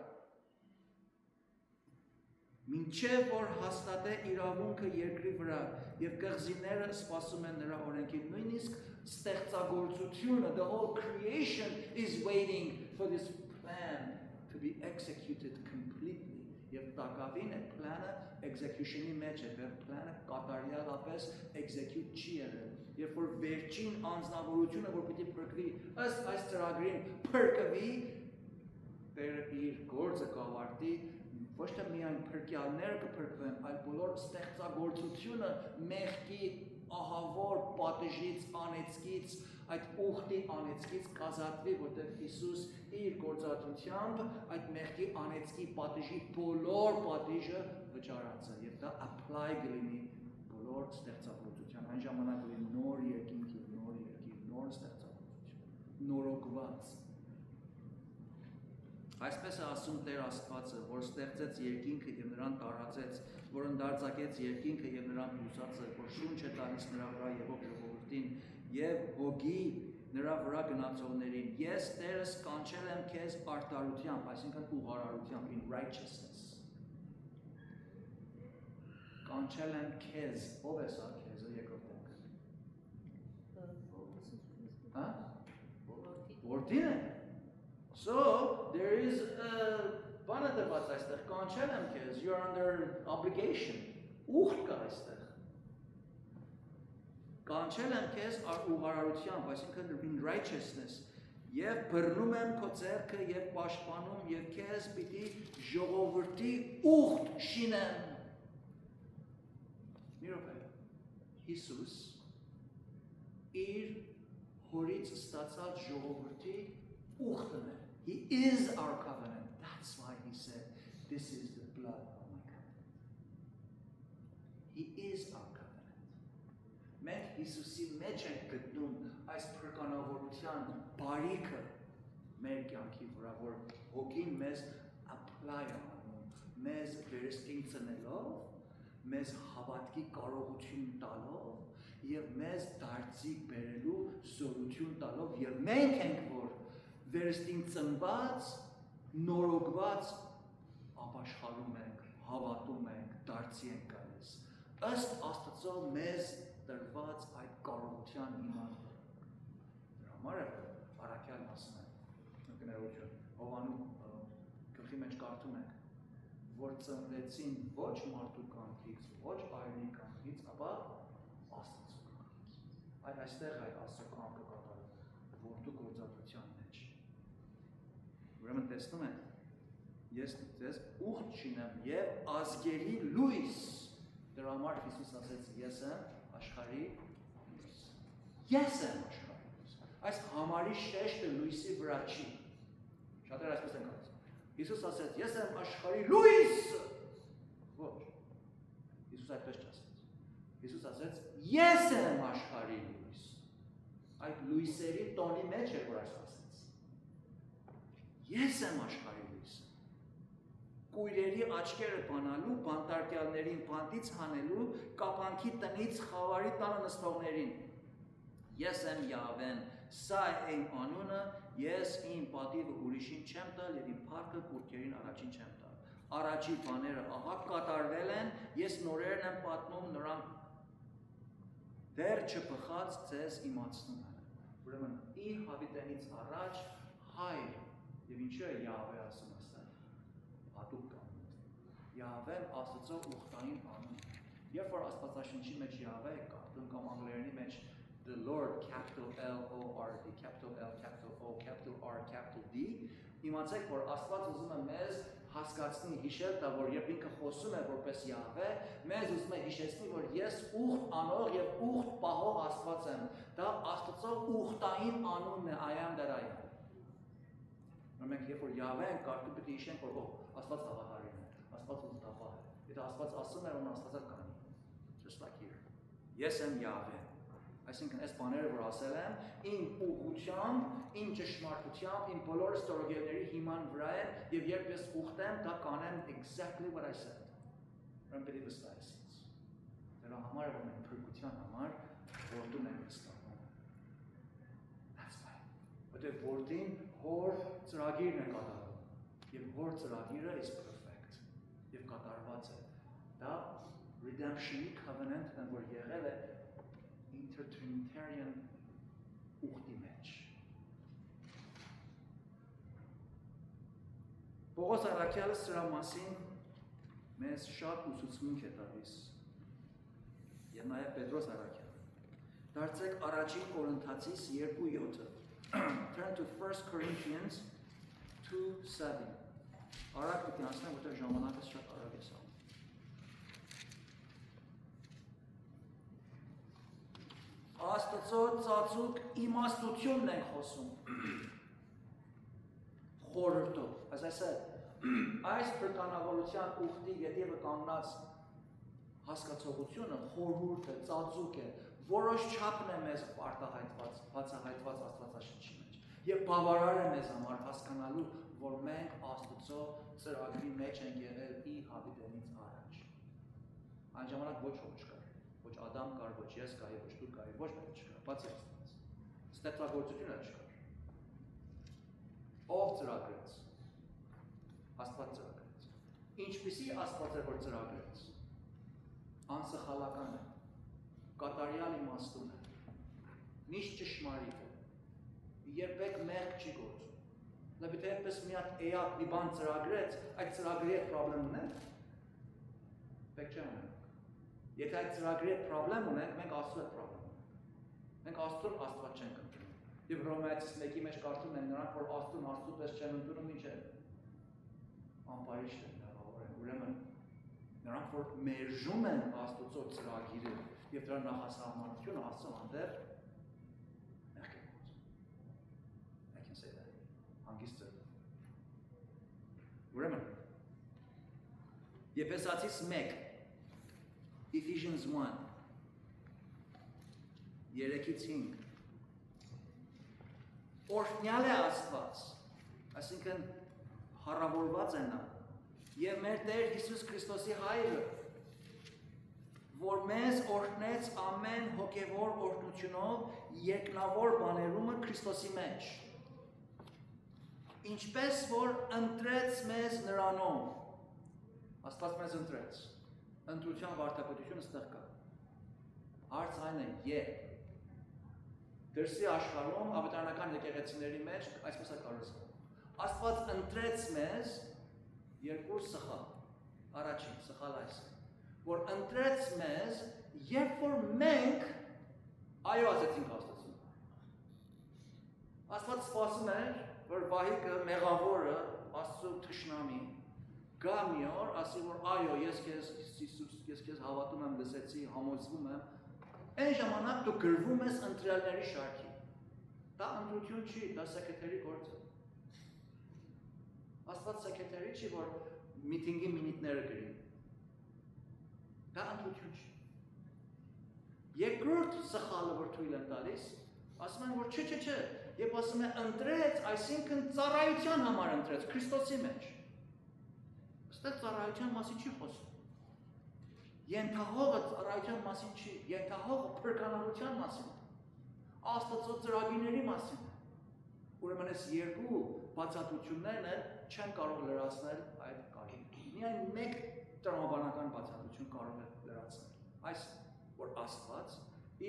Մինչև որ հաստատե իրավունքը երկրի վրա և կղզիները սպասում են նրա օրենքին, նույնիսկ ստեղծագործությունը, the whole creation is waiting for this plan to be executed completely. Եվ տակավին այդ plանը execution-ի մեջ է, որ plանը կատարյալապես execute չի եղել։ Երբ որ վերջին անձնավորությունը, որ պիտի փրկվի, ըստ այս ծրագրին փրկվի, Տերը իր գործը կավարտի, ոչ թե միայն փրկյալները կփրկվեն, այլ բոլոր ստեղծագործությունը մեղքի ահավոր պատժից, անեծքից, այդ ուխտի անեծքից կազատվի, որտեղ Հիսուս իր գործադրությամբ այդ մեղքի անեծքի պատժի բոլոր պատիժը վճարած է, եւ դա apply կլինի բոլոր ստեղծագործության, այն ժամանակ կլինի նոր երկինք եւ նոր ստեղծագործություն, նորոգված։ Այսպես է ասում Տեր Աստվածը, որ ստեղծեց երկինքը և նրան տարածեց, որ ընդարձակեց երկինքը և նրան բուսացը, որ շունչ է տալիս նրա վրա եղող ժողովրդին և հոգի նրա վրա գնացողներին։ Ես Տերս կանչել եմ քեզ արդարությամբ, այսինքն ուղղարարությամբ, in righteousness։ Կանչել եմ քեզ, ով է սա քեզը երկրորդ տենքը։ Հա? Որդին է։ So, there is a bana devat այստեղ, կանչել եմ քեզ, you're under obligation, ուխտ կա այստեղ։ Կանչել եմ քեզ ուղղարարությամբ, այսինքն in righteousness, և բռնում եմ քո ձեռքը և պաշտպանում և քեզ պիտի ժողովրդի ուխտ շինեմ։ Մի րոպե, Հիսուս իր հորից ստացած ժողովրդի ուխտն է։ He is our covenant. That's why he said, this is the blood of my covenant. He is our covenant. Մենք Հիսուսի մեջ ենք գտնում այս փրկանավորության բարիքը մեր կյանքի վրա, որ հոգին մեզ apply անում, մեզ վերստին ծնելով, մեզ հավատքի կարողություն տալով և մեզ դարձի բերելու զորություն տալով և մենք ենք, որ վերստին ծնված, նորոգված, ապաշխարում ենք, հավատում ենք, դարձի ենք գալիս։ Ըստ Աստծո մեզ տրված այդ կարողության հիման վրա։ Դրա համար է առաքյալն ասում է, ընկներություն, Հովհաննես գլխի մեջ կարդում ենք, որ ծնվեցին ոչ մարդու կամքից, ոչ այրի կամքից, ապա Աստծո կամքից։ Այստեղ այդ Աստծո կամքը կատարում որդու գործադրության մեջ։ Ուրեմն տեսնում եք, ես ձեզ ուխտ շինեմ և ազգերի լույս։ Դրա համար Հիսուս ասեց, ես եմ աշխարհի լույս։ Ես եմ աշխարհի լույս։ Այս համարի շեշտը լույսի վրա չի։ Շատերը այսպես են ասում։ Հիսուս ասեց, ես եմ աշխարհի լույսը։ Ոչ։ Հիսուս այդպես չասեց։ Հիսուս ասեց, ես եմ աշխարհի լույս։ Այդ լույսերի տոնի մեջ է, որ այս ասեց։ Ես եմ աշխարհի լույսը։ Կույրերի աչքերը բանալու, բանտարկյալներին բանտից հանելու, կապանքի տնից խավարի տանը նստողներին։ Ես եմ Յահվեն, սա է իմ անունը, ես իմ պատիվը ուրիշին չեմ տալ և իմ փառքը կուռքերին առաջին չեմ տալ։ Առաջի բաները ահա կատարվել են, ես նորերն եմ պատմում նրանք դեռ չփխած ձեզ իմացնում են։ Ուրեմն իր հավիտենից առաջ հայր եւ ինչու է Յահվե ասում ասել։ Հատուկ կան։ Յահվեն Աստծո ուխտային անուն։ Երբ որ Աստվածաշնչի մեջ Յահվե կա, կամ անգլերենի մեջ the Lord capital L O R D capital L capital O capital R capital D, իմացեք որ Աստված ուզում է մեզ հասկացնի հիշել դա որ երբ ինքը խոսում է որպես Յահվե, մեզ ուզում է հիշեցնի որ ես ուխտ անող եւ ուխտ պահող Աստված եմ։ Դա Աստծո ուխտային անունն է, I am that I am։ Մենք երբ որ Յահվե ենք կարդում պետք է հիշենք որ Աստված հավատարիմ է, Աստված ուխտապահ է։ Եթե Աստված ասում է, ուրեմն Աստվածը կանի։ Just like here։ Ես եմ Յահվե։ Այսինքն այս բաները որ ասել եմ, իմ ուղղությամբ, իմ ճշմարտությամբ, իմ բոլոր ստորոգելների հիման վրա են եւ երբ ես ուխտեմ, դա կանեմ exactly what I said։ Ուրեմն պետք է վստահեցից։ Դրա համար որ մենք փրկության համար որդուն ենք վստահում։ That's why։ Որտեղ որդին հոր ծրագիրն է կատարում եւ հոր ծրագիրը is perfect եւ կատարված է։ Դա redemption-ի covenant-ն որ եղել է intertrinitarian ուխտի մեջ։ Պողոս առաքյալը սրա մասին մեզ շատ ուսուցմունք է տալիս եւ նաեւ Պետրոս առաքյալը։ Դարձեք առաջին Կորինթացիս 2:7-ը։ Turn to 1 Corinthians 2:7։ Արագ պետք է անցնեմ, որտեղ ժամանակը շատ արագ է սա։ Աստծո ծածուկ իմաստությունն ենք խոսում։ Խորհրդով, as I said, այս բրկանավորության ուխտի ետևը կանգնած հասկացողությունը խորհուրդ է, ծածուկ է, որոշ չափն է մեզ արտահայտված, բացահայտված Աստվածաշնչի մեջ։ Եվ բավարար է մեզ համար հասկանալու, որ մենք Աստծո ծրագրի մեջ ենք եղել իր հավիտենից առաջ։ Այն ժամանակ ոչ ոք չկար, ոչ Ադամ կար, ոչ ես կայի, ոչ դու կայի, ոչ մեկ չկար, բացի Աստծուց։ Ստեղծագործությունը չկար։ Ով ծրագրեց։ Աստված ծրագրեց։ Ինչպիսի Աստված է որ ծրագրեց։ Անսխալական է, կատարյալ իմաստուն է, միշտ ճշմարիտ է, երբեք մեղք չի գործում։ Լավ եթե այդպես մի հատ էակ մի բան ծրագրեց, այդ ծրագրի հետ պրոբլեմ ունենք, պետք չէ ունենք։ Եթե այդ ծրագրի հետ պրոբլեմ ունենք, մենք Աստծո հետ պրոբլեմ ունենք։ Մենք Աստծուն Աստված չենք ընդունում։ Եվ Հռոմեացիս 1-ի մեջ կարդում ենք նրանք, որ Աստծուն Աստծո պես չեն ընդունում, ինչ է։ Անպարիշտ են, լավավոր են։ Ուրեմն նրանք որ մերժում են Աստծո ծրագիրը եւ դրա նախասահմանությունը Աստծո հանդեպ մեղք են գործում։ I can say that. Հանգիստ է։ Ուրեմն Եփեսացիս 1 Ephesians 1 3-5 Օրհնյալ է Աստված, այսինքն հարավորված է նա եւ մեր Տեր Հիսուս Քրիստոսի հայրը, որ մեզ օրհնեց ամեն հոգևոր օրհնությունով երկնավոր բաներումը Քրիստոսի մեջ, ինչպես որ ընտրեց մեզ նրանով, Աստված մեզ ընտրեց, ընտրության վարդապետությունը ստեղ կա, հարց այն է երբ, դրսի աշխարհում ավետարանական եկեղեցիների մեջ այսպես է կարծում, Աստված ընտրեց մեզ երկու սխալ, առաջին սխալ այս է, որ ընտրեց մեզ, երբ որ մենք այո ասեցինք Աստծուն։ Աստված սպասում էր, որ Վահիկը մեղավորը, Աստծո թշնամի, գա մի օր, ասի որ այո, ես քեզ հավատում եմ, լսեցի, համոզվում եմ, այն ժամանակ դու գրվում ես ընտրյալների շարքի։ Դա ընտրություն չի, դա սեկրետարի գործ է։ Աստված սեկրետարի չի, որ միտինգի մինիտները գրի։ Դա ընտրություն չի։ Երկրորդ սխալը, որ թույլ են տալիս, ասում են, որ չէ, երբ ասում է ընտրեց, այսինքն ծառայության համար ընտրեց, Քրիստոսի մեջ։ Այստեղ ծառայության մասին չի խոսում։ Ենթահողը ծառայության մասին չի, ենթահողը փրկանալության մասին է, Աստծո ծրագիրների մասին է։ Ուրեմն այս երկու բացատրություններն են չեն կարող լրացնել այդ կարիքը։ Միայն մեկ տրամաբանական բացատրություն կարող է լրացնել։ Այս որ Աստված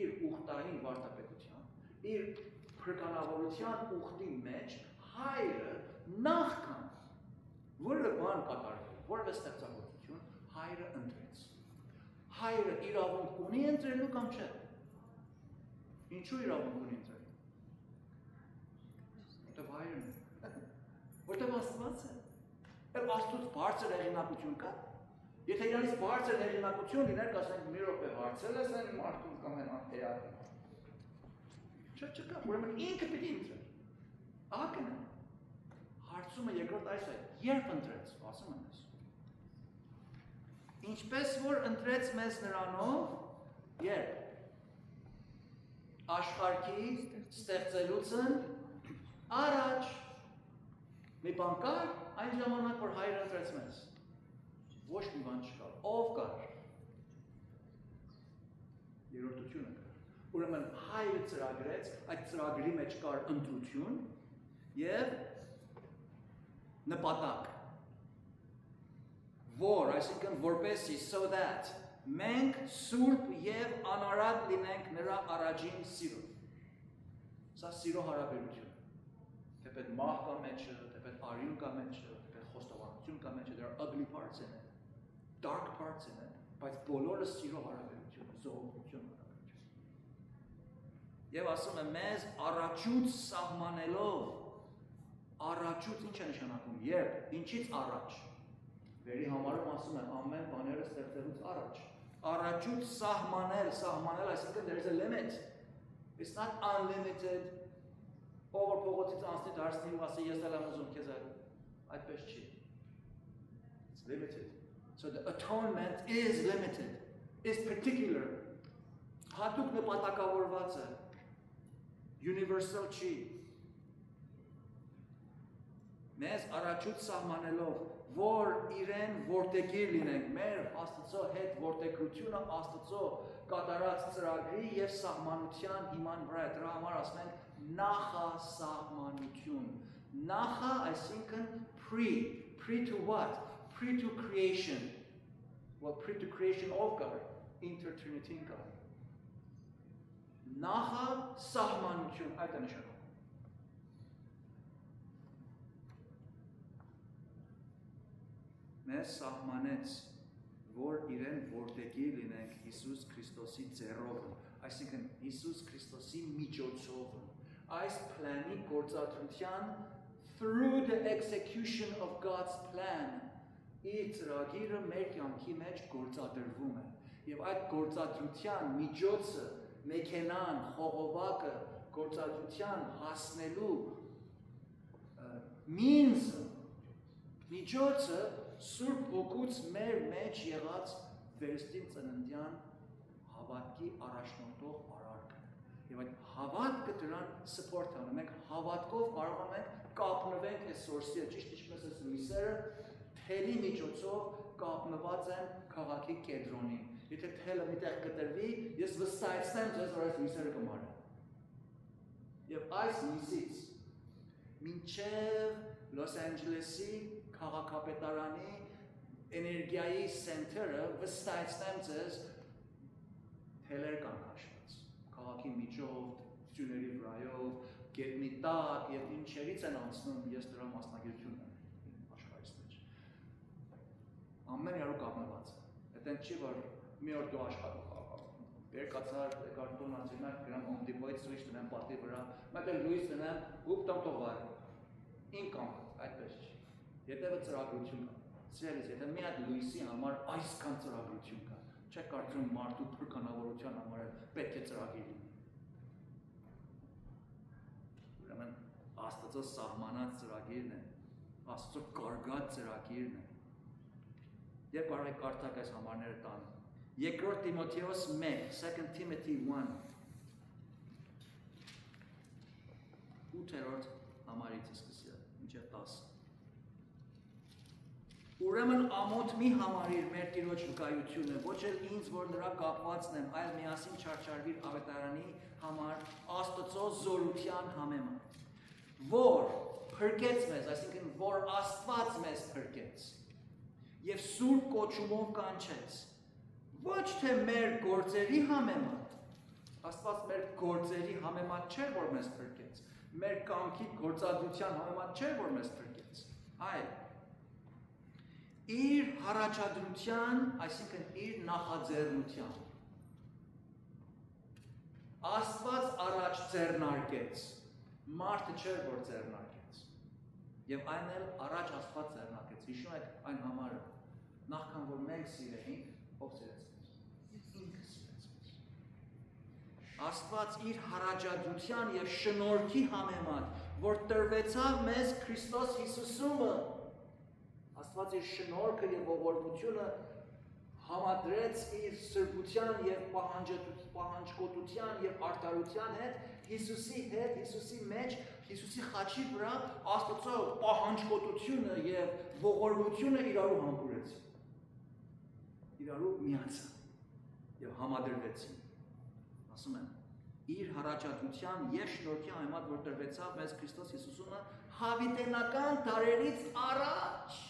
իր ուխտային վարդապետության, իր փրկանավորության ուխտի մեջ հայրը նախքան որը բան կատարվել, որը ստեղծագործություն, հայրը ընտրեց։ Հայրը իրավունք ունի ընտրելու կամ չէ։ Ինչու իրավունք ունի ընտրելու։ Որտեվ հայրն է։ Որտեվ Աստված է։ Էլ Աստծուց բարձր հեղինակություն կա։ Եթե իրանից բարձր հեղինակություն լիներ, կասենք մի րոպե հարցել ես այն մարդուն կամ այն անհեյակին։ Չկա, ուրեմն ինքը պիտի ընտրեր։ Ահա կնա։ Հարցումը երկրորդ այս է, երբ ընտրեց, ասում եմ ես։ Ինչպես որ ընտրեց մեզ նրանով, երբ աշխարհի ստեղծելուցն առաջ մի բան կար, այն ժամանակ որ հայրը ընտրեց մեզ։ Ոչ մի բան չկար, ով կար։ Երրորդությունը կար։ Ուրեմն հայրը ծրագրեց, այդ ծրագրի մեջ կար ընտրություն եւ նպատակ, որ, այսինքն որպեսի, so that մենք սուրբ եւ անարատ լինենք նրա առաջին սիրով։ Սա սիրո հարաբերություն է։ Թեպետ մահ կա մեջը, թեպետ արյուն կա մեջը, թեպետ խոստովանություն կա մեջը, there are ugly parts in it, dark parts in it, բայց բոլորը սիրո հարաբերություն է, զոհողություն հարաբերություն։ Եվ ասում է մեզ առաջուց սահմանելով, առաջուց ինչ է նշանակում, երբ, ինչից առաջ, վերի համարում ասում է ամեն բաները ստեղծելուց առաջ, առաջուց սահմանել, այսինքն there is a limit, it's not unlimited, ով փողոցից անցնի դարձնի ու ասի ես էլ եմ ուզում քեզ այդպես չի, it's limited, so the atonement is limited, is particular, հատուկ նպատակավորված է, universal չի, մեզ առաջուց սահմանելով, որ իրեն որդեգիր լինենք, մեր Աստծո հետ որդեգրությունը Աստծո կատարած ծրագրի եւ սահմանության հիման վրա է, դրա համար ասում ենք նախասահմանություն, նախա, այսինքն pre to what? Pre to creation, well, pre to creation ով կար, inter-trinity-ն կար, նախասահմանություն, այդ է նշանակում, մեզ սահմանեց, որ իրեն որդեգիր լինենք Հիսուս Քրիստոսի ձեռով, այսինքն Հիսուս Քրիստոսի միջոցով, այս պլանի գործադրության through the execution of God's plan, իր ծրագիրը մեր կյանքի մեջ գործադրվում է, եւ այդ գործադրության միջոցը, մեքենան, խողովակը, գործադրության հասնելու means-ը, միջոցը Սուրբ Հոգուց մեր մեջ եղած վերստին ծննդյան հավատքի առաջնորդող արարքը։ Եվ այդ հավատքը դրան support անում, մենք հավատքով կարողանում ենք կապնվենք այս սորսի, ճիշտ ինչպես այս լույսերը թելի միջոցով կապնված են քաղաքի կենտրոնին։ Եթե թելը միտեղ կտրվի, ես վստահեցնեմ ձեզ, որ այս լույսերը կմարեն։ Եվ այս լույսից մինչև Լոս Անջելեսի քաղաքապետարանի էներգիայի սենթերը վստահեցնեմ ձեզ թելեր կան քաշված, քաղաքի միջով, ծյուների վրայով, գետնի տակ եւ ինչերից են անցնում, ես դրա մասնագիտություն եմ աշխարհից մեջ։ Ամեն երու կապնված է։ Այդտեղ չի որ մի օր դու աշխատող երկացար կարտոն անցնակ գրամ օմդիպոյից սուիշ դնեմ պատի վրա, մեկ էլ լույս դնեմ, հուպ տամ տողար։ Ինքան այդպես չի։ Եթե ծրագրություն կա, սիրելիս, եթե մի հատ լույսի համար այսքան ծրագրություն կա, չեք կարծում մարդու փրկանավորության համար պետք է ծրագիր լինի։ Ուրեմն Աստծո սահմանած ծրագիրն է, Աստծո կարգած ծրագիրն է։ Երբ կարող եք կարդալ այս համարները տանը։ Երկրորդ Տիմոթեոս 1, 2 Timothy 1 8-րդ համարից սկսի, մինչև 10։ Ուրեմն ամոթ մի համարիր մեր Տիրոջ վկայությունը, ոչ էլ ինձ, որ նրա կապվածն եմ, այլ միասին չարչարվիր ավետարանի համար Աստծո զորության համեմատ, որ փրկեց մեզ, այսինքն որ Աստված մեզ փրկեց եւ սուրբ կոչումով կանչեց, ոչ թե մեր գործերի համեմատ, Աստված մեր գործերի համեմատ չէր, որ մեզ փրկեց, մեր կամքի գործադրության համեմատ չէր, որ մեզ փրկեց, այլ իր հարաճադրության, այսինքն իր նախաձեռնության Աստված առաջ ձեռնարկեց, մարդը չէր, որ ձեռնարկեց, և այն էլ առաջ Աստված ձեռնարկեց, հիշում եք այն համարը, նախքան որ մենք սիրեինք, ով սիրեց մեզ, ինքը սիրեց մեզ, Աստված իր հարաճադրության և շնորհքի համեմատ, որ տրվեցավ մեզ Քրիստոս Հիսուսումը, Աստված իր շնորհքը և ողորմությունը համադրեց իր սրբության և պահանջկոտության և արդարության հետ, Հիսուսի հետ, Հիսուսի մեջ, Հիսուսի խաչի վրա Աստծո պահանջկոտությունը և ողորմությունը իրարու համբուրեցին, իրարու միացան և համադրվեցին, ասում են, իր հարաճադրության և շնորհքի համեմատ, որ տրվեցավ մեզ Քրիստոս Հիսուսումը հավիտենական դարերից առաջ,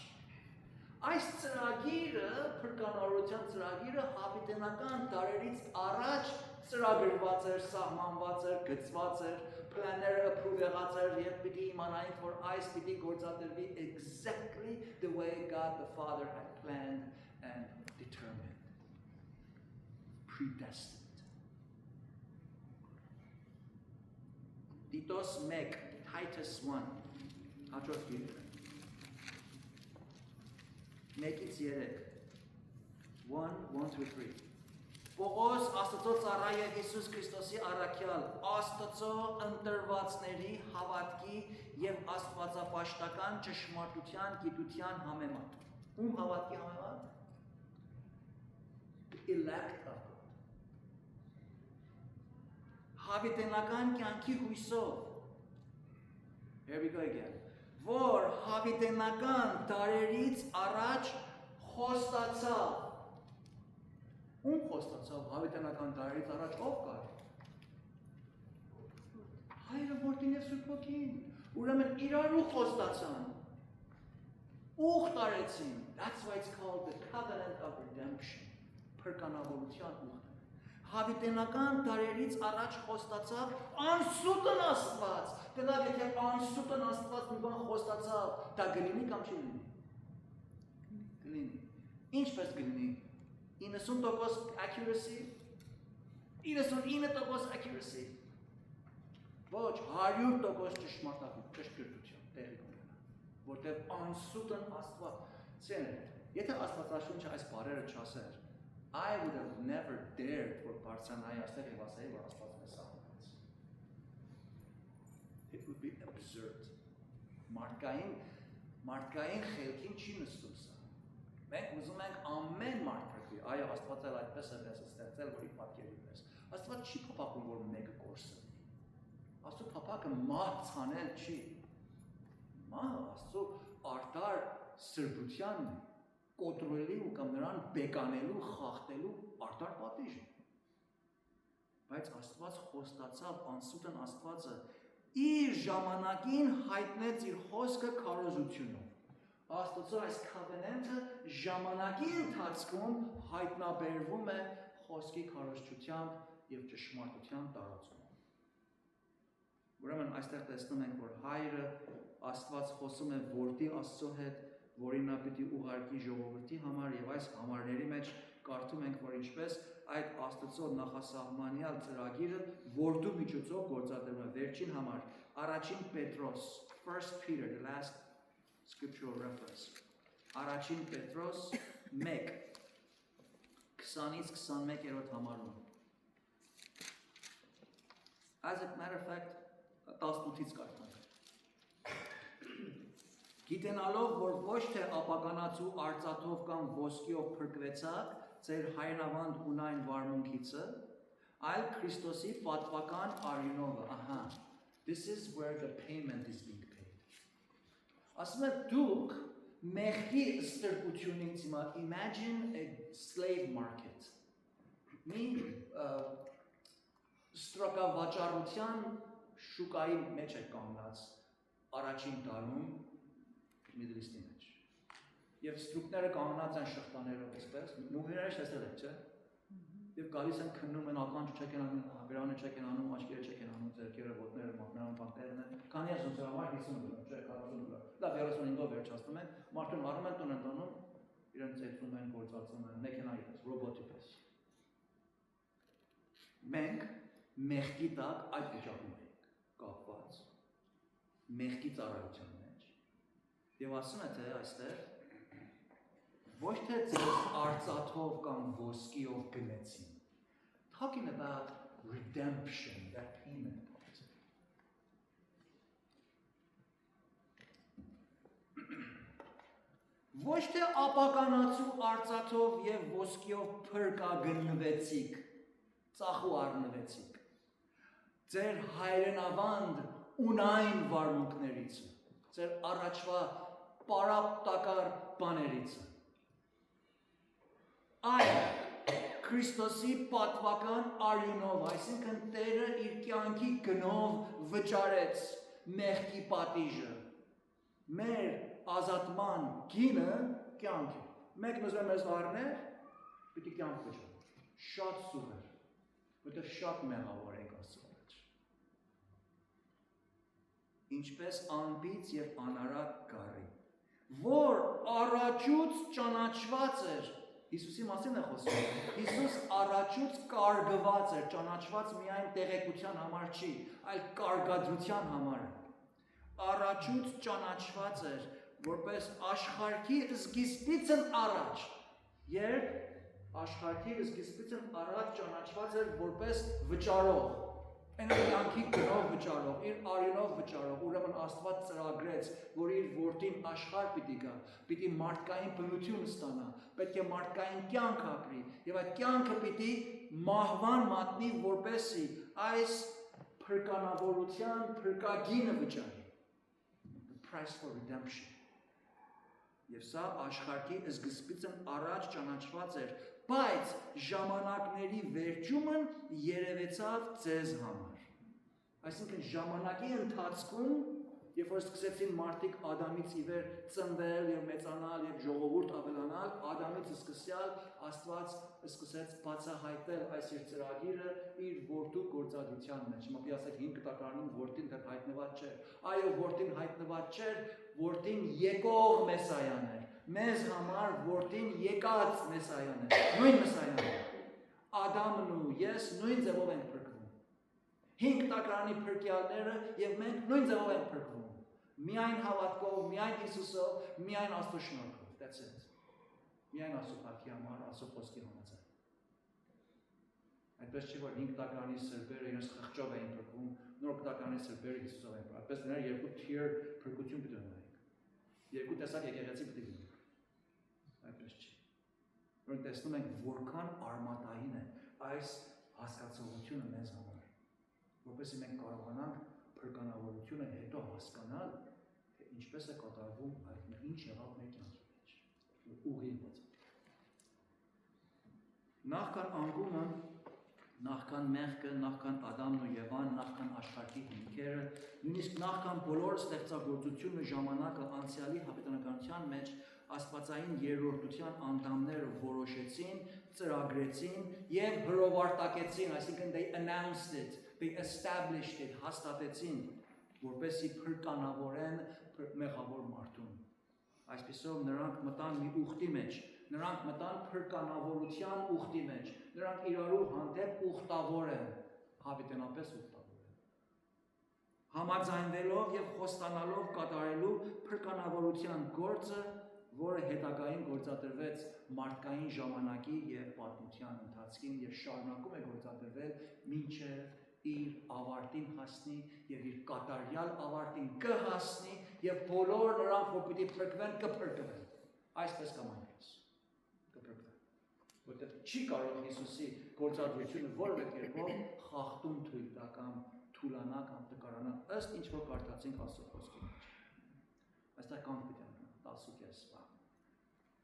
այս ծրագիրը, փրկանավորության ծրագիրը հավիտենական դարերից առաջ ծրագրված էր, սահմանված էր, գծված էր, պլանները approve եղած էր և պիտի իմանայինք, որ այս պիտի գործադրվի exactly the way God the Father had planned and determined, predestined. Տիտոս 1, Titus 1, հաջորդ գիրքը, 1-ից 3, 1-3 Պողոս Աստծո ծառա և Հիսուս Քրիստոսի առաքյալ, Աստծո ընտրվածների հավատքի և աստվածապաշտական ճշմարտության գիտության համեմատ։ Ում հավատքի համեմատ? The elect of God. Հավիտենական կյանքի հույսով։ Here we go again. Որ հավիտենական դարերից առաջ խոստացավ։ Ում խոստացավ հավիտենական դարերից առաջ ով կար։ Հայրը, Որդին և Սուրբ Հոգին։ Ուրեմն իրարու խոստացան։ Ուխ տարեցին։ That's why it's called the covenant of redemption. Փրկանավորության ուխտ։ Հավիտենական դարերից առաջ խոստացավ անսուտն Աստված։ Դեռ եթե անսուտն Աստված մի բան խոստացավ, դա կլինի կամ չի լինի։ Կլինի։ Ինչպես կլինի։ 90% accuracy, 99% accuracy։ Ոչ, 100% ճշգրտություն տեղի կունենա, որտեղ անսուտն Աստված։ Եթե Աստվածաշունչը այս բառերը չասեր, I would have never dared for բարձրանայի աստեղ և ասեի, որ Աստված մեզ սահմանեց։ It would be absurd. Մարդկային խելքին չի նստում սա։ Մենք ուզում ենք ամեն մարդ փրկվի, այո, Աստված էլ այդպես է մեզ ստեղծել, որ իր պատկերի պես։ Աստված չի փափագում, որ մեկը կորսնի։ Աստծո փափագը մահ ցանել չի։ Մահը Աստծո արդար սրբությանն է, կոտրելի ու կամ նրան բեկանելու, խախտելու արդար պատիժ է։ Բայց Աստված խոստացավ անսուտն Աստվածը իր ժամանակին հայտնեց իր խոսքը քարոզությունով։ Աստծո այս covenant-ը ժամանակի ընթացքում հայտնաբերվում է խոսքի քարոզչությամբ և ճշմարտության տարածումով։ Ուրեմն այստեղ տեսնում ենք, որ Հայրը Աստված խոսում է Որդի Աստծո հետ, որին նա պիտի ուղարկի ժողովրդի համար և այս համարների մեջ կարդում ենք, որ ինչպես այդ Աստծո նախասահմանյալ ծրագիրը Որդու միջոցով գործադրվում է վերջին համար, առաջին Պետրոս, 1 Peter, the last scriptural reference, առաջին Պետրոս 1, 20-ից 21-րդ համարում։ As a matter of fact, 18-ից կարդանք։ Գիտենալով, որ ոչ թե ապականացու արծաթով կամ ոսկիով փրկվեցաք ձեր հայրավանդ ունայն վարմունքիցը, այլ Քրիստոսի պատվական արյունովը, ահա, this is where the payment is being paid։ Ասում է դուք մեղքի ստրկությունից, imagine a slave market, մի ստրկավաճառության շուկայի մեջ է կանգնած առաջին տարում Middle East-ի մեջ։ Եվ ստրուկները կանգնած են շղթաներով այսպես, նուհիները տեսել եք, չէ՞։ Եվ գալիս են քննում են, ականջը չեք են անում, վերանը չեք են անում, աչքերը չեք են անում, ձեռքերը, ոտները, մատներն բանտերն են։ Քանի է զոնցրա համար 50 դոլար, չէ, 40 դոլար։ Լավ 35-ով վերջացնում են, մարդուն առնում են տուն են տանում, իրենց ծեծում են, գործածում են, մեքենայի պես, ռոբոտի պես։ Մենք մեղքի տակ այդ վիճակում ենք կապված, մեղքի ծառայության մեջ։ Եվ ասում է թե այստեղ ոչ թե ձեզ արծաթով կամ ոսկիով գնեցին. talking about redemption, that payment part. Ոչ թե ապականացու արծաթով եւ ոսկիով փրկագնվեցիք, ծախու առնվեցիք, ձեր հայրենավանդ ունայն վարմունքներից, ձեր առաջվա պարապտակար բաներից, այլ Քրիստոսի պատվական արյունով, այսինքն Տերը իր կյանքի գնով վճարեց մեղքի պատիժը, մեր ազատման գինը կյանք է, մեկն ուզում է մեզ վարներ, պիտի կյանք վճարի, շատ սուր, որտեղ շատ մեղավոր ենք Աստծո առաջ, ինչպես անբիծ և անարատ գառի, որ առաջուց ճանաչված էր, Հիսուսի մասին է խոսում, Հիսուս առաջուց կարգված էր, ճանաչված միայն տեղեկության համար չի, այլ կարգադրության համար է, առաջուց ճանաչված էր, որպես աշխարհի սկիզբից առաջ, երբ աշխարհի սկիզբից առաջ ճանաչված էր որպես վճարող, այն կյանքի գնով վճարող, իր արյունով վճարող, ուրեմն Աստված ծրագրեց, որ իր որդին աշխարհ պիտի գա, պիտի մարդկային բնություն ստանա, պետք է մարդկային կյանք ապրի, եւ այդ կյանքը պիտի մահվան մատնի, որպեսզի այս փրկանավորության փրկագինը վճարի, the price for redemption. Եվ սա աշխարհի սկզբից առաջ ճանաչված էր, բայց ժամանակների վերջումն երևեցավ ձեզ համար։ Այսինքն ժամանակի ընթացքում, երբ որ սկսեցին մարդիկ Ադամից ի վեր ծնվել եւ մեծանալ եւ ժողովուրդ ավելանալ, Ադամից սկսյալ Աստված սկսեց բացահայտել այս իր ծրագիրը իր որդու գործադրության մեջ։ Մոտ ասեք 5 տակարանում որդին դեռ հայտնված չէր։ Այո, որդին հայտնված չէր, որդին եկող Մեսայան էր։ Մեզ համար որդին եկած Մեսայան է, նույն Մեսայան է։ Ադամն ու ես նույն ձևով ենք փրկվում։ 5 տակարանի փրկյալները եւ մենք նույն ձևով ենք փրկվում։ Միայն հավատքով, միայն Հիսուսով, միայն Աստծո շնորհքով։ That's it. Միայն Աստծո փառքի համար, Աստծո խոսքի համաձայն։ Այդպես չէ որ 5 տակարանի սրբերը իրենց խղճով էին փրկվում, նոր տակարանի սրբերը Հիսուսով էին փրկվում։ Այդպես նրանք երկու tier փրկություն պետք է ունենային։ Երկու տեսակ եկեղեցի պետք է լինի։ Այդպես չի։ Որոնք տեսնում ենք որքան արմատային է այս հասկացողությունը մեզ համար, որպեսզի մենք կարողանանք փրկանավորությունը հետո հասկանալ, թե ինչպես է կատարվում այդ ինչ եղավ մեր կյանքի մեջ, ուղին ոնց։ Նախքան անկումը, նախքան մեղքը, նախքան Ադամն ու Եվան, նախքան աշխարհի հիմքերը, նույնիսկ նախքան բոլոր ստեղծագործությունը ժամանակը անցյալի հավիտենականության մեջ աստվածային երրորդության անդամները որոշեցին, ծրագրեցին եւ հրովարտակեցին, այսինքն they announced it, they established it, հաստատեցին, որպեսզի փրկանավորեն մեղավոր մարդուն։ Այսպիսով նրանք մտան մի ուխտի մեջ, նրանք մտան փրկանավորության ուխտի մեջ, նրանք իրարու հանդեպ ուխտավոր են, հավիտենապես ուխտավոր են։ Համաձայնվելով եւ խոստանալով կատարելու փրկանավորության գործը, որը հետագային գործադրվեց մարդկային ժամանակի եւ պատմության ընթացքին եւ շարունակում է գործադրվել մինչեւ իր ավարտին հասնի եւ իր կատարյալ ավարտին կհասնի եւ բոլոր նրանք, որ պիտի փրկվեն, կփրկվեն։ Այսպես կամ այնպես կփրկվեն։ Որտեղ չի կարող Հիսուսի գործադրությունը որևէ կերպով խախտում թույլ տա կամ թուլանա կամ տկարանա, ըստ ինչ որ կարդացինք Աստծո խոսքի մեջ։ Այստեղ կան պիտի 10 կես բան։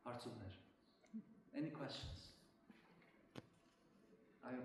Հարցումներ։ Any questions?